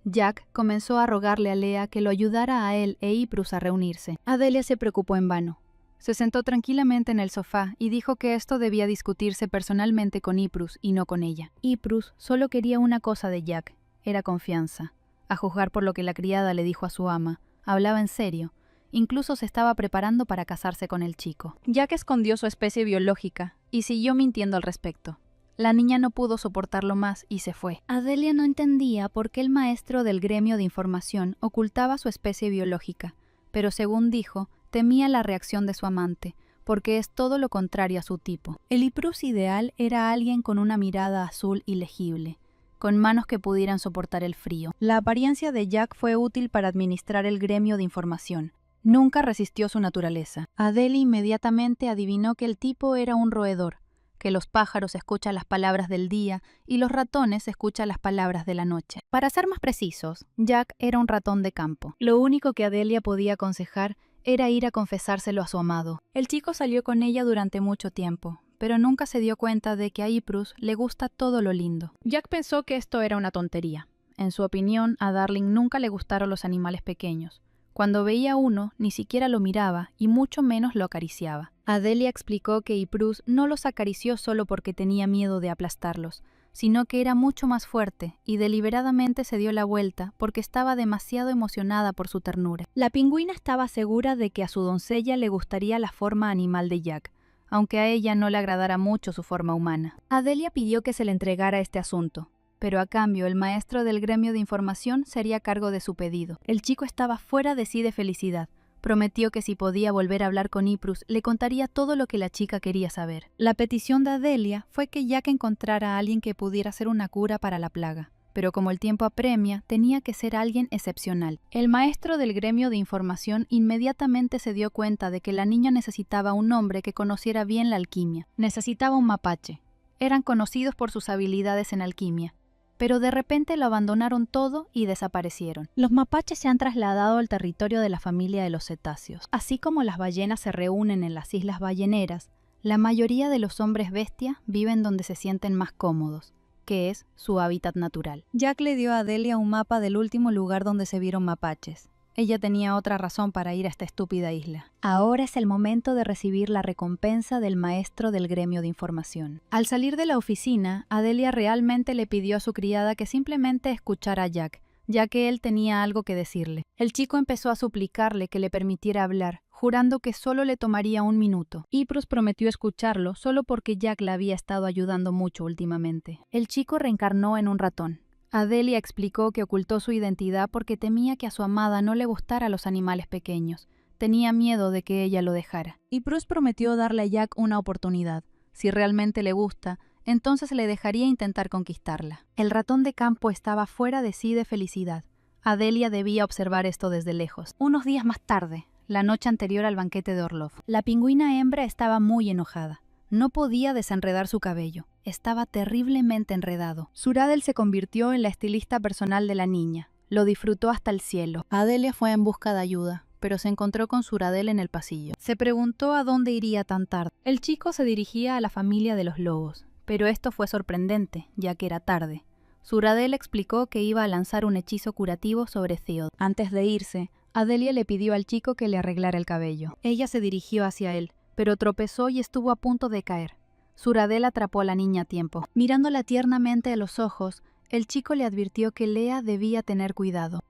Jack comenzó a rogarle a Lea que lo ayudara a él e Iprus a reunirse. Adelia se preocupó en vano. Se sentó tranquilamente en el sofá y dijo que esto debía discutirse personalmente con Iprus y no con ella. Iprus solo quería una cosa de Jack, era confianza. A juzgar por lo que la criada le dijo a su ama, hablaba en serio. Incluso se estaba preparando para casarse con el chico. Jack escondió su especie biológica y siguió mintiendo al respecto. La niña no pudo soportarlo más y se fue. Adelia no entendía por qué el maestro del gremio de información ocultaba su especie biológica, pero según dijo, temía la reacción de su amante, porque es todo lo contrario a su tipo. El Iprus ideal era alguien con una mirada azul y legible, con manos que pudieran soportar el frío. La apariencia de Jack fue útil para administrar el gremio de información. Nunca resistió su naturaleza. Adelia inmediatamente adivinó que el tipo era un roedor, que los pájaros escuchan las palabras del día y los ratones escuchan las palabras de la noche. Para ser más precisos, Jack era un ratón de campo. Lo único que Adelia podía aconsejar era ir a confesárselo a su amado. El chico salió con ella durante mucho tiempo, pero nunca se dio cuenta de que a Iprus le gusta todo lo lindo. Jack pensó que esto era una tontería. En su opinión, a Darling nunca le gustaron los animales pequeños. Cuando veía a uno, ni siquiera lo miraba y mucho menos lo acariciaba. Adelia explicó que Yprus no los acarició solo porque tenía miedo de aplastarlos, sino que era mucho más fuerte y deliberadamente se dio la vuelta porque estaba demasiado emocionada por su ternura. La pingüina estaba segura de que a su doncella le gustaría la forma animal de Jack, aunque a ella no le agradara mucho su forma humana. Adelia pidió que se le entregara este asunto, pero a cambio el maestro del gremio de información se haría cargo de su pedido. El chico estaba fuera de sí de felicidad. Prometió que si podía volver a hablar con Yprus, le contaría todo lo que la chica quería saber. La petición de Adelia fue que Jack encontrara a alguien que pudiera hacer una cura para la plaga, pero como el tiempo apremia, tenía que ser alguien excepcional. El maestro del gremio de información inmediatamente se dio cuenta de que la niña necesitaba un hombre que conociera bien la alquimia. Necesitaba un mapache. Eran conocidos por sus habilidades en alquimia, pero de repente lo abandonaron todo y desaparecieron. Los mapaches se han trasladado al territorio de la familia de los cetáceos. Así como las ballenas se reúnen en las islas balleneras, la mayoría de los hombres bestia viven donde se sienten más cómodos, que es su hábitat natural. Jack le dio a Adelia un mapa del último lugar donde se vieron mapaches. Ella tenía otra razón para ir a esta estúpida isla. Ahora es el momento de recibir la recompensa del maestro del gremio de información. Al salir de la oficina, Adelia realmente le pidió a su criada que simplemente escuchara a Jack, ya que él tenía algo que decirle. El chico empezó a suplicarle que le permitiera hablar, jurando que solo le tomaría un minuto. Yprus prometió escucharlo solo porque Jack la había estado ayudando mucho últimamente. El chico reencarnó en un ratón. Adelia explicó que ocultó su identidad porque temía que a su amada no le gustara los animales pequeños. Tenía miedo de que ella lo dejara. Yprus prometió darle a Jack una oportunidad. Si realmente le gusta, entonces le dejaría intentar conquistarla. El ratón de campo estaba fuera de sí de felicidad. Adelia debía observar esto desde lejos. Unos días más tarde, la noche anterior al banquete de Orlov, la pingüina hembra estaba muy enojada. No podía desenredar su cabello. Estaba terriblemente enredado. Suradel se convirtió en la estilista personal de la niña. Lo disfrutó hasta el cielo. Adelia fue en busca de ayuda, pero se encontró con Suradel en el pasillo. Se preguntó a dónde iría tan tarde. El chico se dirigía a la familia de los lobos, pero esto fue sorprendente, ya que era tarde. Suradel explicó que iba a lanzar un hechizo curativo sobre Theod. Antes de irse, Adelia le pidió al chico que le arreglara el cabello. Ella se dirigió hacia él, pero tropezó y estuvo a punto de caer. Suradel atrapó a la niña a tiempo. Mirándola tiernamente a los ojos, el chico le advirtió que Lea debía tener cuidado.